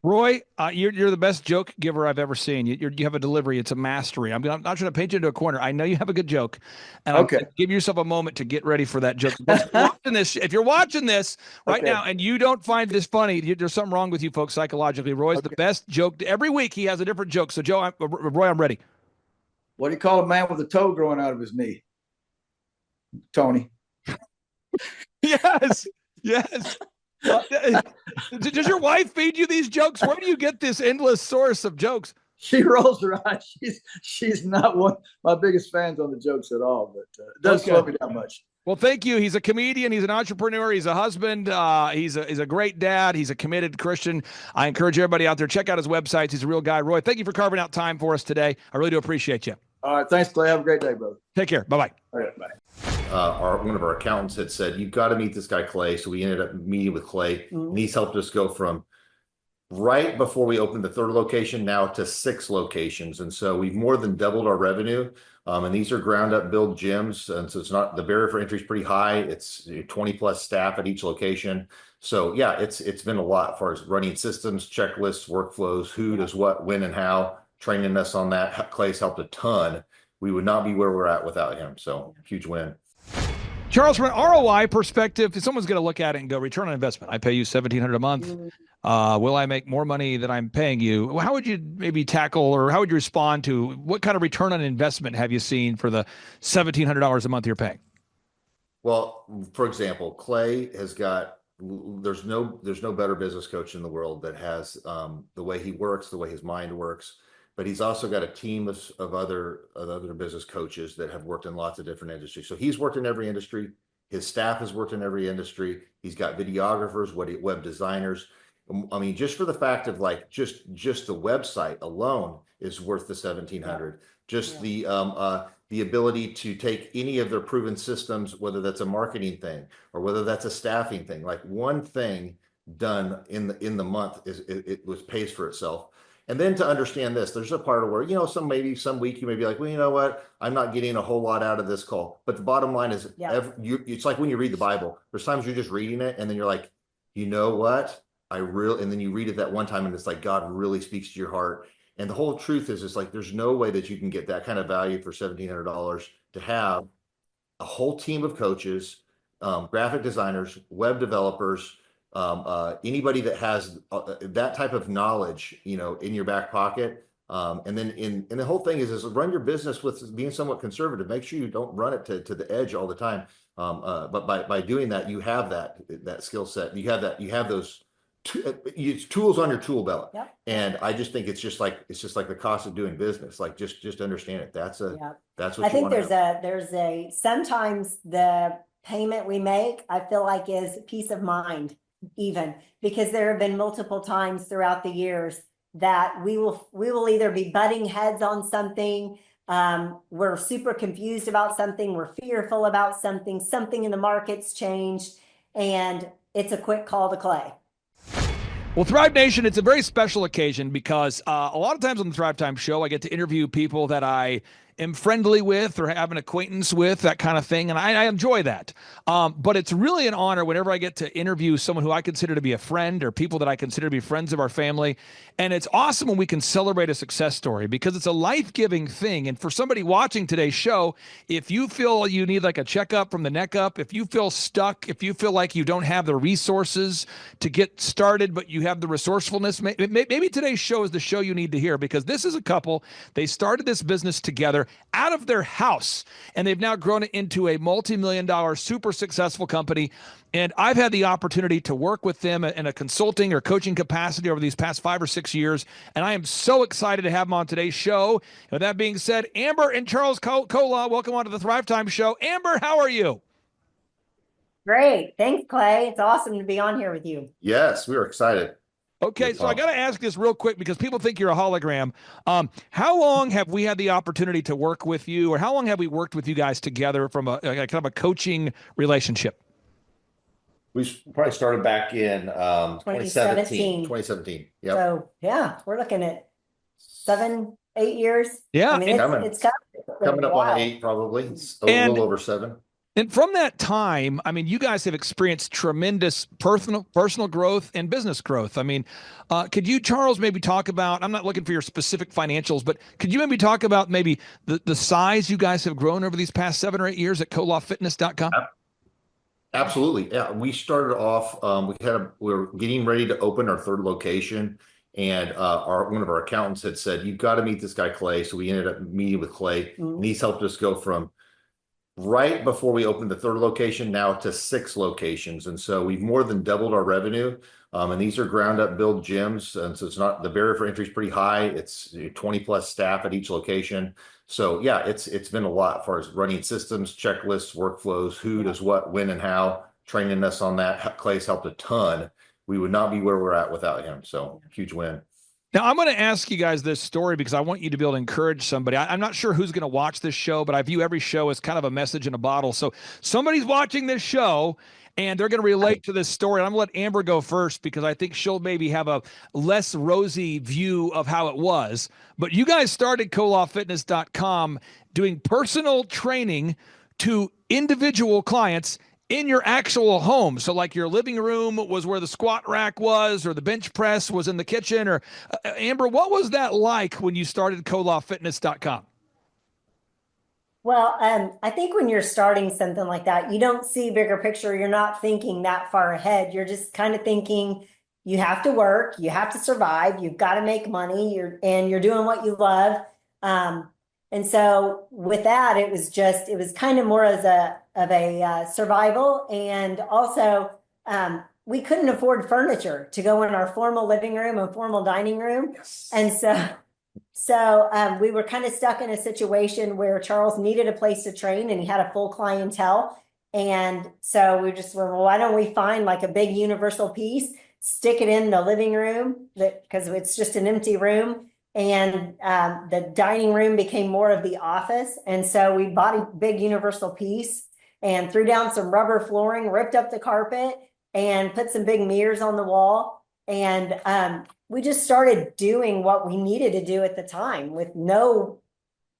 Roy, you're the best joke giver I've ever seen. You have a delivery. It's a mastery. I'm not trying to paint you into a corner. I know you have a good joke. And okay. Give yourself a moment to get ready for that joke. If you're watching this right now and you don't find this funny, there's something wrong with you folks psychologically. Roy's the best joke. Every week he has a different joke. So, Roy, I'm ready. What do you call a man with a toe growing out of his knee? Tony. Yes. Does your wife feed you these jokes? Where do you get this endless source of jokes? She rolls her eyes. She's not one of my biggest fans on the jokes at all, but it doesn't slow me down much. Well, thank you. He's a comedian. He's an entrepreneur. He's a husband. He's a great dad. He's a committed Christian. I encourage everybody out there, check out his websites. He's a real guy. Roy, thank you for carving out time for us today. I really do appreciate you. All right. Thanks, Clay. Have a great day, brother. Take care. Bye-bye. All right. Bye. One of our accountants had said, you've got to meet this guy, Clay. So we ended up meeting with Clay, and he's helped us go from right before we opened the 3rd location now to 6 locations. And so we've more than doubled our revenue. And these are ground up build gyms. And so it's not, the barrier for entry is pretty high. It's 20 plus staff at each location. So yeah, it's been a lot as far as running systems, checklists, workflows, who does what, when, and how, training us on that. Clay's helped a ton. We would not be where we're at without him. So huge win. Charles, from an ROI perspective, if someone's going to look at it and go, return on investment, I pay you $1,700 a month. Will I make more money than I'm paying you? How would you maybe tackle, or how would you respond to, what kind of return on investment have you seen for the $1,700 a month you're paying? Well, for example, Clay has got, there's no better business coach in the world that has the way he works, the way his mind works. But he's also got a team of other business coaches that have worked in lots of different industries. So he's worked in every industry. His staff has worked in every industry. He's got videographers, web designers. I mean, just for the fact of like just the website alone is worth the $1,700. just the ability to take any of their proven systems, whether that's a marketing thing or whether that's a staffing thing, like one thing done in the month it was pays for itself. And then to understand this, there's a part of where, some week you may be like, well, you know what? I'm not getting a whole lot out of this call. But the bottom line is, it's like when you read the Bible, there's times you're just reading it and then you're like, you know what? And then you read it that one time and it's like, God really speaks to your heart. And the whole truth is, it's like, there's no way that you can get that kind of value for $1,700 to have a whole team of coaches, graphic designers, web developers, anybody that has that type of knowledge, in your back pocket. And then the whole thing is run your business with being somewhat conservative. Make sure you don't run it to the edge all the time. But by doing that, you have that skill set. You have those tools on your tool belt. Yep. And I just think it's just like the cost of doing business. Like just understand it. That's what I think there's sometimes the payment we make, I feel like, is peace of mind, even because there have been multiple times throughout the years that we will either be butting heads on something. We're super confused about something. We're fearful about something in the market's changed, and it's a quick call to Clay. Well, Thrive Nation, it's a very special occasion because a lot of times on the Thrivetime show, I get to interview people that I am friendly with or have an acquaintance with, that kind of thing, and I enjoy that. But it's really an honor whenever I get to interview someone who I consider to be a friend or people that I consider to be friends of our family. And it's awesome when we can celebrate a success story because it's a life-giving thing. And for somebody watching today's show, if you feel you need like a checkup from the neck up, if you feel stuck, if you feel like you don't have the resources to get started, but you have the resourcefulness, maybe today's show is the show you need to hear, because this is a couple. They started this business together out of their house, and they've now grown it into a multi-million-dollar, super successful company. And I've had the opportunity to work with them in a consulting or coaching capacity over these past 5 or 6 years, and I am so excited to have them on today's show. And with that being said, Amber and Charles Cola, welcome on to the Thrivetime show. Amber, how are you? Great. Thanks, Clay. It's awesome to be on here with you. Yes, we are excited. Okay, so I got to ask this real quick because people think you're a hologram. How long have we had the opportunity to work with you, or how long have we worked with you guys together from a kind of a coaching relationship? We probably started back in 2017. 2017. Yep. So yeah, we're looking at 7, 8 years. Yeah, I mean, it's coming up on 8, probably. It's a little over 7. And from that time, I mean, you guys have experienced tremendous personal growth and business growth. I mean, could you, Charles, maybe talk about, I'm not looking for your specific financials, but could you maybe talk about maybe the size you guys have grown over these past 7 or 8 years at kolofitness.com? Absolutely. Yeah. We started off, we were getting ready to open our 3rd location, and one of our accountants had said, you've got to meet this guy, Clay. So we ended up meeting with Clay, and he's helped us go from right before we opened the 3rd location now to 6 locations. And so we've more than doubled our revenue. And these are ground up build gyms. And so it's not, the barrier for entry is pretty high. It's 20 plus staff at each location. So yeah, it's been a lot as far as running systems, checklists, workflows, who does what, when, and how, training us on that. Clay's helped a ton. We would not be where we're at without him. So huge win. Now, I'm going to ask you guys this story because I want you to be able to encourage somebody. I'm not sure who's going to watch this show, but I view every show as kind of a message in a bottle. So somebody's watching this show and they're going to relate to this story. And I'm going to let Amber go first because I think she'll maybe have a less rosy view of how it was. But you guys started kolofitness.com doing personal training to individual clients in your actual home. So like your living room was where the squat rack was, or the bench press was in the kitchen, or Amber, what was that like when you started kolofitness.com? Well, I think when you're starting something like that, you don't see bigger picture. You're not thinking that far ahead. You're just kind of thinking you have to work, you have to survive, you've got to make money, you're doing what you love. And so with that, it was kind of more as of a survival. And also, we couldn't afford furniture to go in our formal living room and formal dining room. Yes. And so we were kind of stuck in a situation where Charles needed a place to train and he had a full clientele. And so we just were, well, why don't we find like a big universal piece, stick it in the living room because it's just an empty room, and the dining room became more of the office. And so we bought a big universal piece and threw down some rubber flooring, ripped up the carpet, and put some big mirrors on the wall. And we just started doing what we needed to do at the time with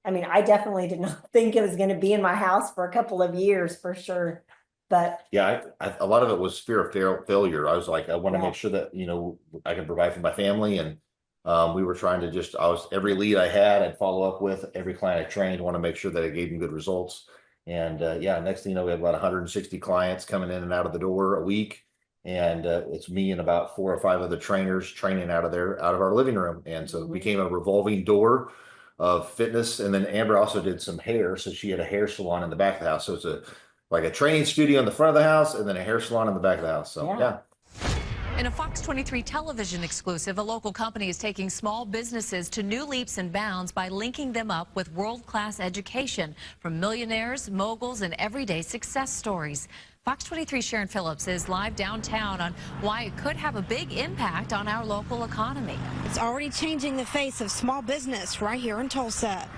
I definitely did not think it was going to be in my house for a couple of years for sure. But yeah, a lot of it was fear of failure. I was like, I want to make sure that, I can provide for my family. And we were trying to every lead I had, I'd follow up with every client I trained, want to make sure that I gave them good results. And next thing you know, we have about 160 clients coming in and out of the door a week. And it's me and about 4 or 5 other trainers training out of our living room. And so it became a revolving door of fitness. And then Amber also did some hair. So she had a hair salon in the back of the house. So it's like a training studio in the front of the house and then a hair salon in the back of the house. So yeah. In a Fox 23 television exclusive, a local company is taking small businesses to new leaps and bounds by linking them up with world-class education from millionaires, moguls, and everyday success stories. Fox 23 Sharon Phillips is live downtown on why it could have a big impact on our local economy. It's already changing the face of small business right here in Tulsa.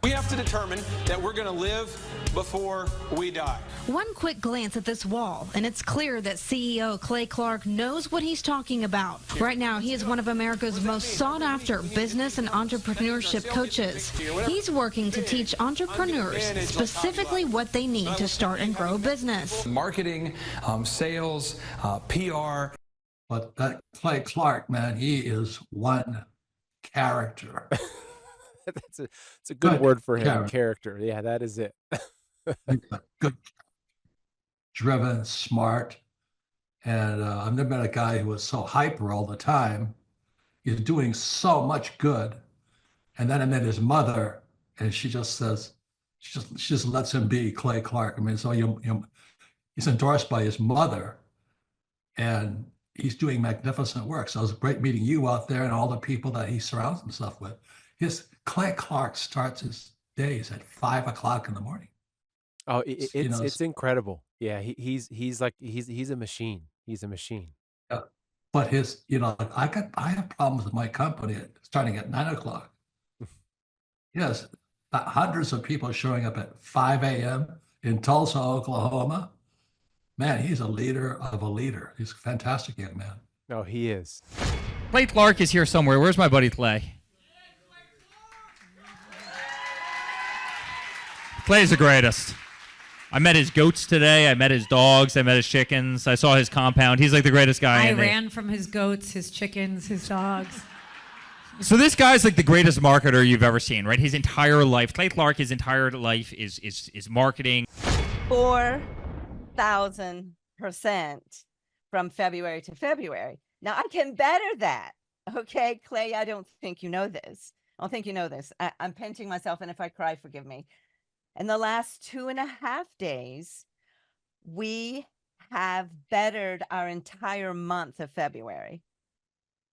We have to determine that we're going to live before we die. One quick glance at this wall, and it's clear that CEO Clay Clark knows what he's talking about. Right now, he is one of America's most sought-after business and entrepreneurship coaches. He's working to teach entrepreneurs specifically what they need to start and grow a business. Marketing, sales, PR. But that Clay Clark, man, he is one character. It's a good word for him. Character. Yeah, that is it. Good, driven, smart, and I've never met a guy who was so hyper all the time. He's doing so much good, and then I met his mother, and she just lets him be Clay Clark. I mean, so he's endorsed by his mother, and he's doing magnificent work. So it was great meeting you out there and all the people that he surrounds himself with. Clay Clark starts his days at 5 o'clock in the morning. Oh, it's incredible. Yeah, he's a machine. He's a machine. Yeah, but I have problems with my company starting at 9 o'clock. Yes, hundreds of people showing up at 5 a.m. in Tulsa, Oklahoma. Man, he's a leader of a leader. He's a fantastic young man. Oh, he is. Clay Clark is here somewhere. Where's my buddy Clay? Clay's the greatest. I met his goats today. I met his dogs. I met his chickens. I saw his compound. He's like the greatest guy. I ran from his goats, his chickens, his dogs. So this guy's like the greatest marketer you've ever seen, right? His entire life, Clay Clark, his entire life is marketing. 4,000% from February to February. Now I can better that. Okay, Clay, I don't think you know this. I'm pinching myself, and if I cry, forgive me. In the last 2.5 days, we have bettered our entire month of February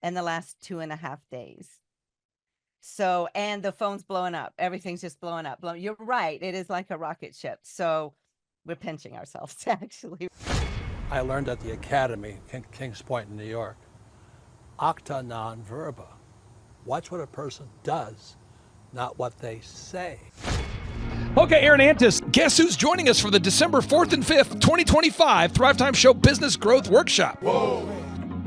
in the last 2.5 days. So, and the phone's blowing up. Everything's just blowing up. You're right. It is like a rocket ship. So we're pinching ourselves, actually. I learned at the Academy, Kings Point in New York, acta non verba. Watch what a person does, not what they say. Okay, Aaron Antis, guess who's joining us for the December 4th and 5th, 2025 Thrivetime Show Business Growth Workshop? Whoa.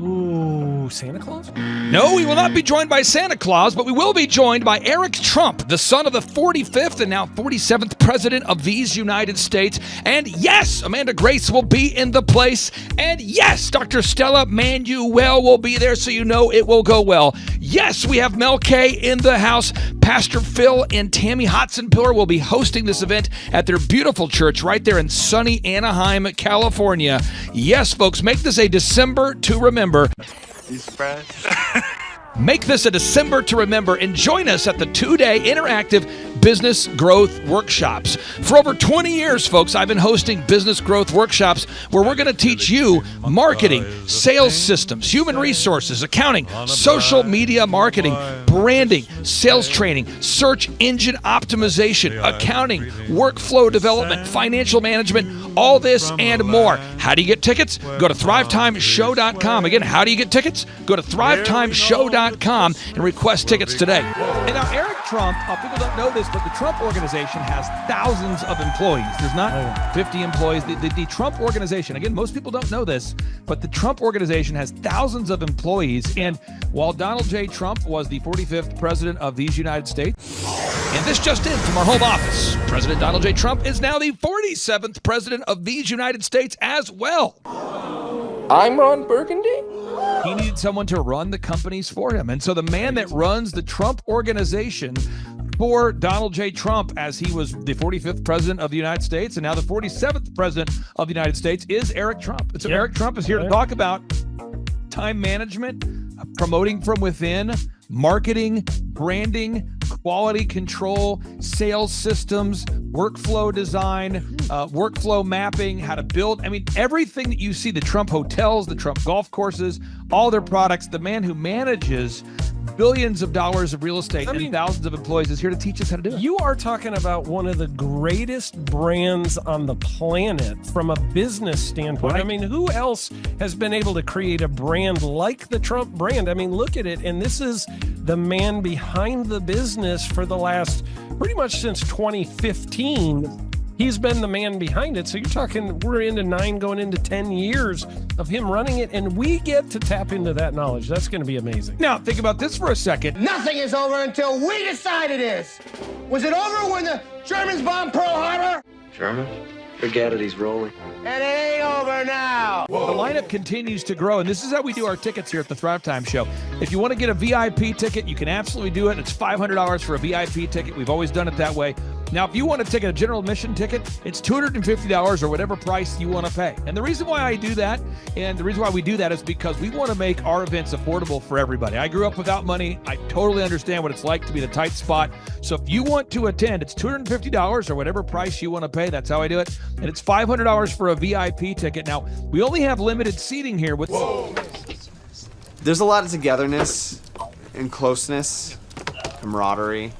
Ooh, Santa Claus? No, we will not be joined by Santa Claus, but we will be joined by Eric Trump, the son of the 45th and now 47th President of these United States. And yes, Amanda Grace will be in the place. And yes, Dr. Stella Manuel will be there, so you know it will go well. Yes, we have Mel K in the house. Pastor Phil and Tammy Hotzenpiller will be hosting this event at their beautiful church right there in sunny Anaheim, California. Yes, folks, make this a December to remember. You surprised? Make this a December to remember and join us at the 2-day interactive business growth workshops. For over 20 years, folks, I've been hosting business growth workshops where we're going to teach you marketing, sales systems, human resources, accounting, social media marketing, branding, sales training, search engine optimization, accounting, workflow development, financial management, All this and more. How do you get tickets? Go to thrivetimeshow.com. Again, how do you get tickets? Go to thrivetimeshow.com and request tickets today. And now Eric Trump, people don't know this, but the Trump organization has thousands of employees. There's not 50 employees. The Trump organization, again, most people don't know this, but the Trump organization has thousands of employees. And while Donald J. Trump was the 45th president of these United States, and this just in from our home office, President Donald J. Trump is now the 47th president of these United States as well. I'm Ron Burgundy? He needed someone to run the companies for him. And so the man that runs the Trump organization for Donald J. Trump, as he was the 45th president of the United States and now the 47th president of the United States, is Eric Trump. And so Eric Trump is here to talk about time management, promoting from within, marketing, branding, quality control, sales systems, workflow design, workflow mapping, how to build. I mean, everything that you see, the Trump hotels, the Trump golf courses, all their products, the man who manages billions of dollars of real estate and thousands of employees is here to teach us how to do it. You are talking about one of the greatest brands on the planet from a business standpoint. Right. I mean, who else has been able to create a brand like the Trump brand? I mean, look at it. And this is the man behind the business for the last, pretty much since 2015. He's been the man behind it. So you're talking, we're into 9 going into 10 years of him running it, and we get to tap into that knowledge. That's going to be amazing. Now, think about this for a second. Nothing is over until we decide it is. Was it over when the Germans bombed Pearl Harbor? Germans? Forget it, he's rolling. It ain't over now. The lineup continues to grow, and this is how we do our tickets here at the Thrivetime Show. If you want to get a VIP ticket, you can absolutely do it. It's $500 for a VIP ticket. We've always done it that way. Now, if you want to take a general admission ticket, it's $250 or whatever price you want to pay. And the reason why I do that, and the reason why we do that, is because we want to make our events affordable for everybody. I grew up without money. I totally understand what it's like to be in a tight spot. So if you want to attend, it's $250 or whatever price you want to pay. That's how I do it. And it's $500 for a VIP ticket. Now, we only have limited seating here with... There's a lot of togetherness and closeness, camaraderie.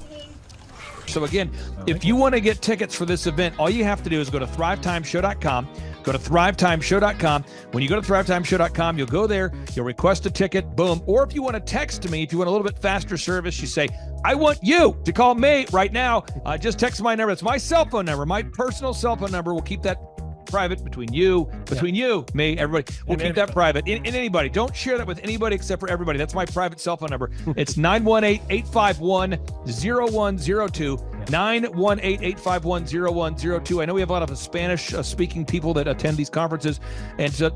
So again, if you want to get tickets for this event, all you have to do is go to thrivetimeshow.com. Go to thrivetimeshow.com. When you go to thrivetimeshow.com, you'll go there, you'll request a ticket, boom. Or if you want to text me, if you want a little bit faster service, you say, I want you to call me right now. Just text my number. It's my cell phone number, my personal cell phone number. We'll keep that private between you, me, everybody. We'll keep that private. And anybody, don't share that with anybody except for everybody. That's my private cell phone number. It's 918-851-0102. 918-851-0102. I know we have a lot of Spanish-speaking people that attend these conferences, and to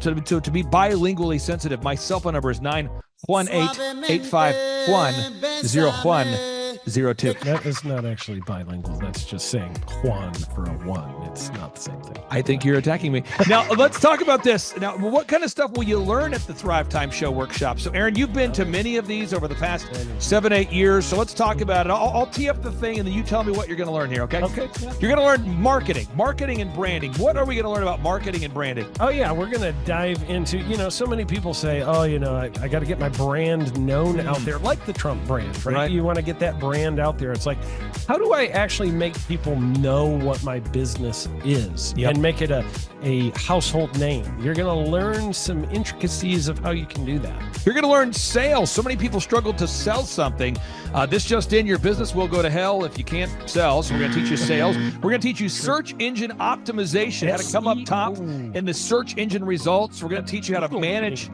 be bilingually sensitive, my cell phone number is 918-851-0102. That is not actually bilingual. That's just saying Juan for a one. It's not the same thing. I think you're attacking me. Now, let's talk about this. Now, what kind of stuff will you learn at the Thrivetime Show workshop? So, Aaron, you've been to many of these over the past 7-8 years. So let's talk about it. I'll tee up the thing, and then you tell me what you're going to learn here, okay? Okay. You're going to learn marketing and branding. What are we going to learn about marketing and branding? Oh, yeah. We're going to dive into, so many people say, I got to get my brand known out there, like the Trump brand, right? You want to get that brand out there. It's like, how do I actually make people know what my business is and make it a household name? You're going to learn some intricacies of how you can do that. You're going to learn sales. So many people struggle to sell something. This just in, your business will go to hell if you can't sell. So we're going to teach you sales. We're going to teach you search engine optimization, how to come up top in the search engine results. We're going to teach you how to manage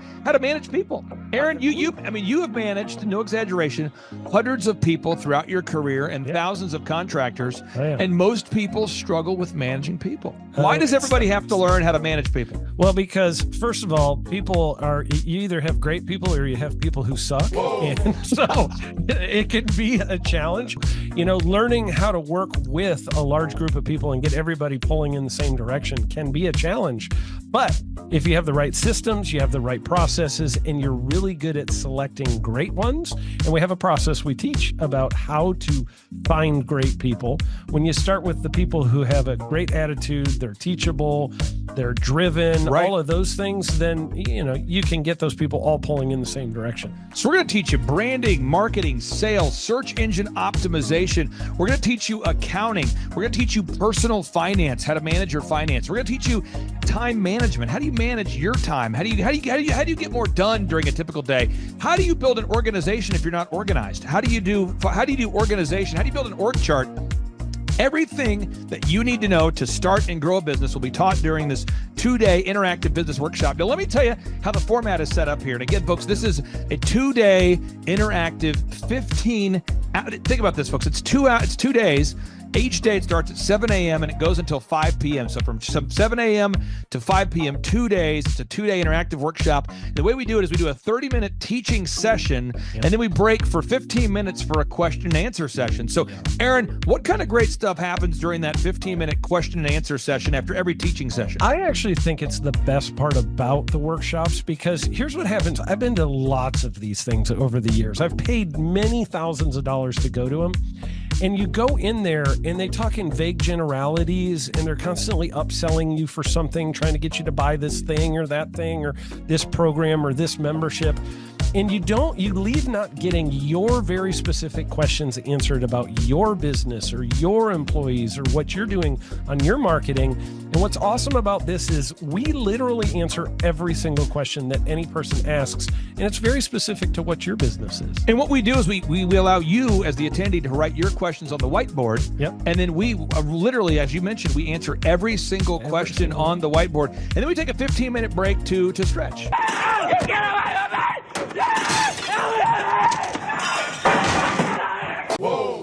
people. Aaron, you have managed, no exaggeration, hundreds of people throughout your career and thousands of contractors. And most people struggle with managing people. Why does everybody have to learn how to manage people? Well, because first of all, you either have great people or you have people who suck. And so it can be a challenge. Learning how to work with a large group of people and get everybody pulling in the same direction can be a challenge. But if you have the right systems, you have the right processes, and you're really good at selecting great ones, and we have a process we teach about how to find great people. When you start with the people who have a great attitude, they're teachable, they're driven, all of those things, then, you can get those people all pulling in the same direction. So we're going to teach you branding, marketing, sales, search engine optimization. We're going to teach you accounting. We're going to teach you personal finance, how to manage your finance. We're going to teach you time management. How do you manage your time? How do you get more done during a typical day? How do you build an organization if you're not organized? How do you do organization? How do you build an org chart? Everything that you need to know to start and grow a business will be taught during this 2-day interactive business workshop. Now, let me tell you how the format is set up here. And again, folks, this is a 2-day interactive 15. Think about this, folks. It's 2 days. Each day it starts at 7 a.m. and it goes until 5 p.m. So from 7 a.m. to 5 p.m., 2 days. It's a 2-day interactive workshop. The way we do it is we do a 30-minute teaching session, and then we break for 15 minutes for a question and answer session. So, Aaron, what kind of great stuff happens during that 15-minute question and answer session after every teaching session? I actually think it's the best part about the workshops, because here's what happens. I've been to lots of these things over the years. I've paid many thousands of dollars to go to them. And you go in there and they talk in vague generalities, and they're constantly upselling you for something, trying to get you to buy this thing or that thing or this program or this membership. And you leave not getting your very specific questions answered about your business or your employees or what you're doing on your marketing. And what's awesome about this is we literally answer every single question that any person asks, and it's very specific to what your business is. And what we do is we allow you as the attendee to write your questions on the whiteboard. Yep. And then we literally, as you mentioned, we answer every single question on the whiteboard. And then we take a 15-minute break to stretch.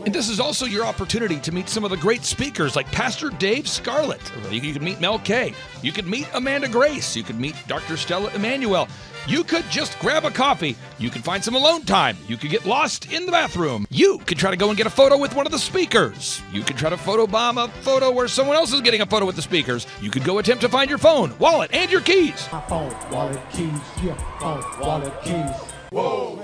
And this is also your opportunity to meet some of the great speakers like Pastor Dave Scarlett. You can meet Mel Kay. You could meet Amanda Grace. You could meet Dr. Stella Emanuel. You could just grab a coffee. You could find some alone time. You could get lost in the bathroom. You could try to go and get a photo with one of the speakers. You could try to photobomb a photo where someone else is getting a photo with the speakers. You could go attempt to find your phone, wallet, and your keys. My phone, wallet, keys, your phone, wallet, keys. Whoa.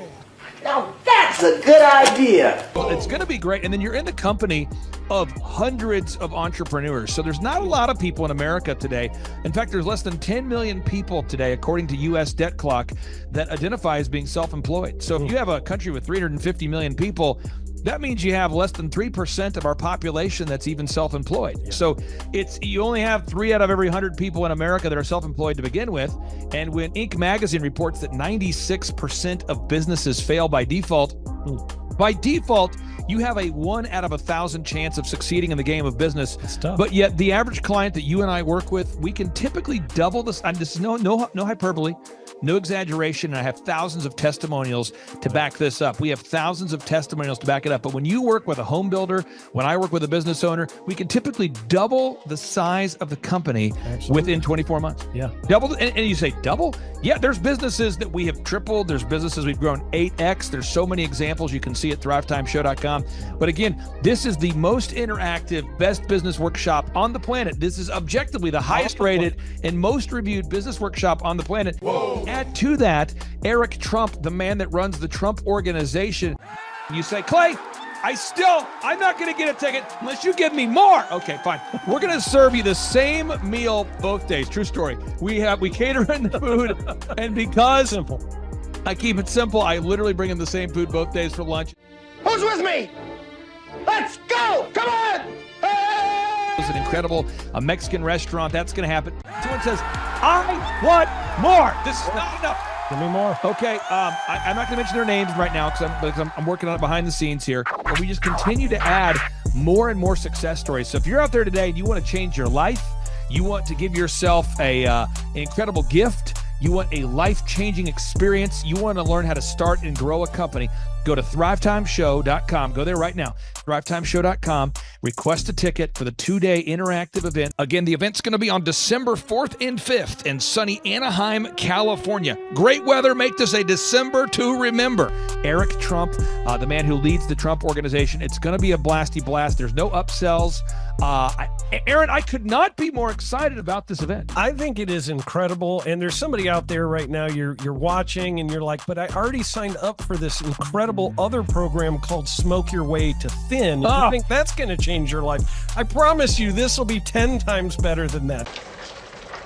Now that's a good idea. Well, it's going to be great. And then you're in the company of hundreds of entrepreneurs. So there's not a lot of people in America today. In fact, there's less than 10 million people today, according to U.S. Debt Clock, that identify as being self-employed. So if you have a country with 350 million people, that means you have less than 3% of our population that's even self-employed. Yeah. So you only have 3 out of every 100 people in America that are self-employed to begin with. And when Inc. magazine reports that 96% of businesses fail by default, you have a 1 out of 1,000 chance of succeeding in the game of business. But yet the average client that you and I work with, we can typically double this. And this is no hyperbole, no exaggeration. And I have thousands of testimonials to back this up. We have thousands of testimonials to back it up. But when you work with a home builder, when I work with a business owner, we can typically double the size of the company within 24 months. Yeah. Double. And you say double? Yeah, there's businesses that we have tripled. There's businesses we've grown 8x. There's so many examples you can see at thrivetimeshow.com. But again, this is the most interactive, best business workshop on the planet. This is objectively the highest rated and most reviewed business workshop on the planet. Whoa. Add to that, Eric Trump, the man that runs the Trump Organization. You say, Clay, I'm not going to get a ticket unless you give me more. Okay, fine. We're going to serve you the same meal both days. True story. We cater in the food, and because I keep it simple, I literally bring in the same food both days for lunch. Who's with me? Let's go! Come on! Hey! It's an incredible Mexican restaurant. That's going to happen. Someone says, I want more. This is not enough. Give me more. Okay, I'm not going to mention their names right now because I'm working on it behind the scenes here. But we just continue to add more and more success stories. So if you're out there today and you want to change your life, you want to give yourself an incredible gift, you want a life-changing experience, you want to learn how to start and grow a company, go to thrivetimeshow.com. Go there right now. thrivetimeshow.com. Request a ticket for the 2-day interactive event. Again, the event's going to be on December 4th and 5th in sunny Anaheim, California. Great weather. Make this a December to remember. Eric Trump, the man who leads the Trump Organization. It's going to be a blasty blast. There's no upsells. Aaron, I could not be more excited about this event. I think it is incredible. And there's somebody out there right now, you're watching and you're like, but I already signed up for this incredible incredible other program called Smoke Your Way to Thin. If you think that's going to change your life, I promise you this will be 10 times better than that.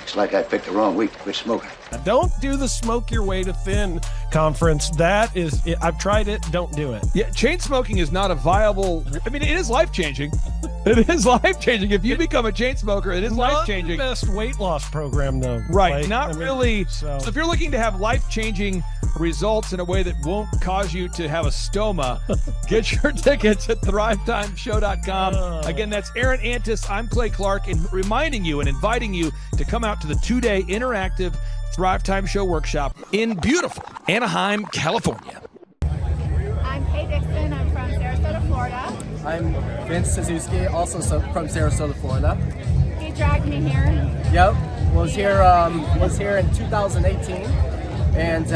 It's like I picked the wrong week to quit smoking. Don't do the Smoke Your Way to Thin conference. I've tried it. Don't do it. Yeah, chain smoking is not a viable. I mean, it is life changing. It is life changing. If you become a chain smoker, it is life changing. Not the best weight loss program, though. Right. Really. So if you're looking to have life changing results in a way that won't cause you to have a stoma, get your tickets at thrivetimeshow.com. Again, that's Aaron Antis. I'm Clay Clark, and reminding you and inviting you to come out to the 2-day interactive Thrive Time Show workshop in beautiful Anaheim, California. I'm Kay Dixon. I'm from Sarasota, Florida. I'm Vince Suzuki, also from Sarasota, Florida. He dragged me here. Yep, was here in 2018, and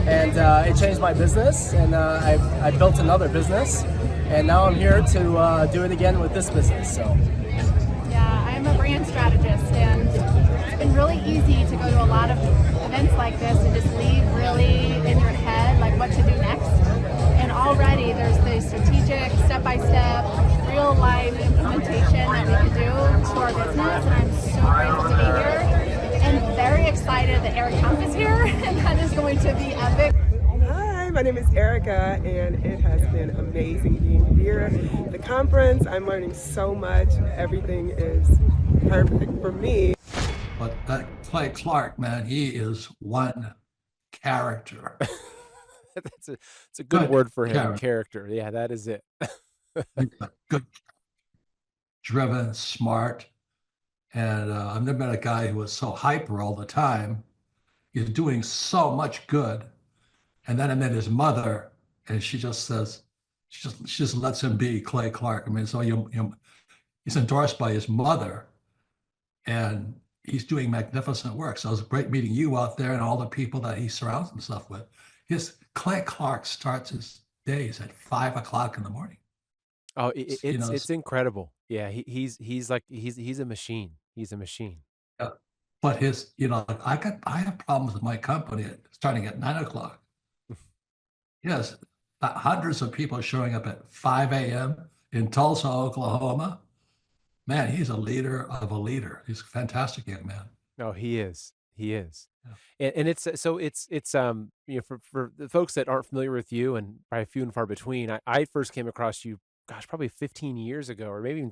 it changed my business, and I built another business, and now I'm here to do it again with this business. So. Yeah, I'm a brand strategist, and it's been really easy to go to a lot of events like this and just leave really in your head like what to do next. And already there's the strategic, step-by-step, real-life implementation that we can do to our business, and I'm so grateful to be here and very excited that Eric Kemp is here, and that is going to be epic. Hi, my name is Erica, and it has been amazing being here. The conference, I'm learning so much. Everything is perfect for me. But that Clay Clark, man, he is one character. It's a good word for him. Character. Yeah, that is it. Good, driven, smart. And I've never met a guy who was so hyper all the time. He's doing so much good. And then I met his mother, and she just says, she just lets him be Clay Clark. I mean, so he's endorsed by his mother, and he's doing magnificent work. So it was great meeting you out there and all the people that he surrounds himself with. Clay Clark starts his days at 5 o'clock in the morning. Oh, it's incredible. Yeah, he's a machine. He's a machine. Yeah. But I have problems with my company starting at 9 o'clock. Yes, hundreds of people showing up at 5 a.m. in Tulsa, Oklahoma. Man, he's a leader of a leader. He's a fantastic young man. No, he is. He is. Yeah. And it's for the folks that aren't familiar with you, and probably few and far between, I first came across you, gosh, probably 15 years ago, or maybe even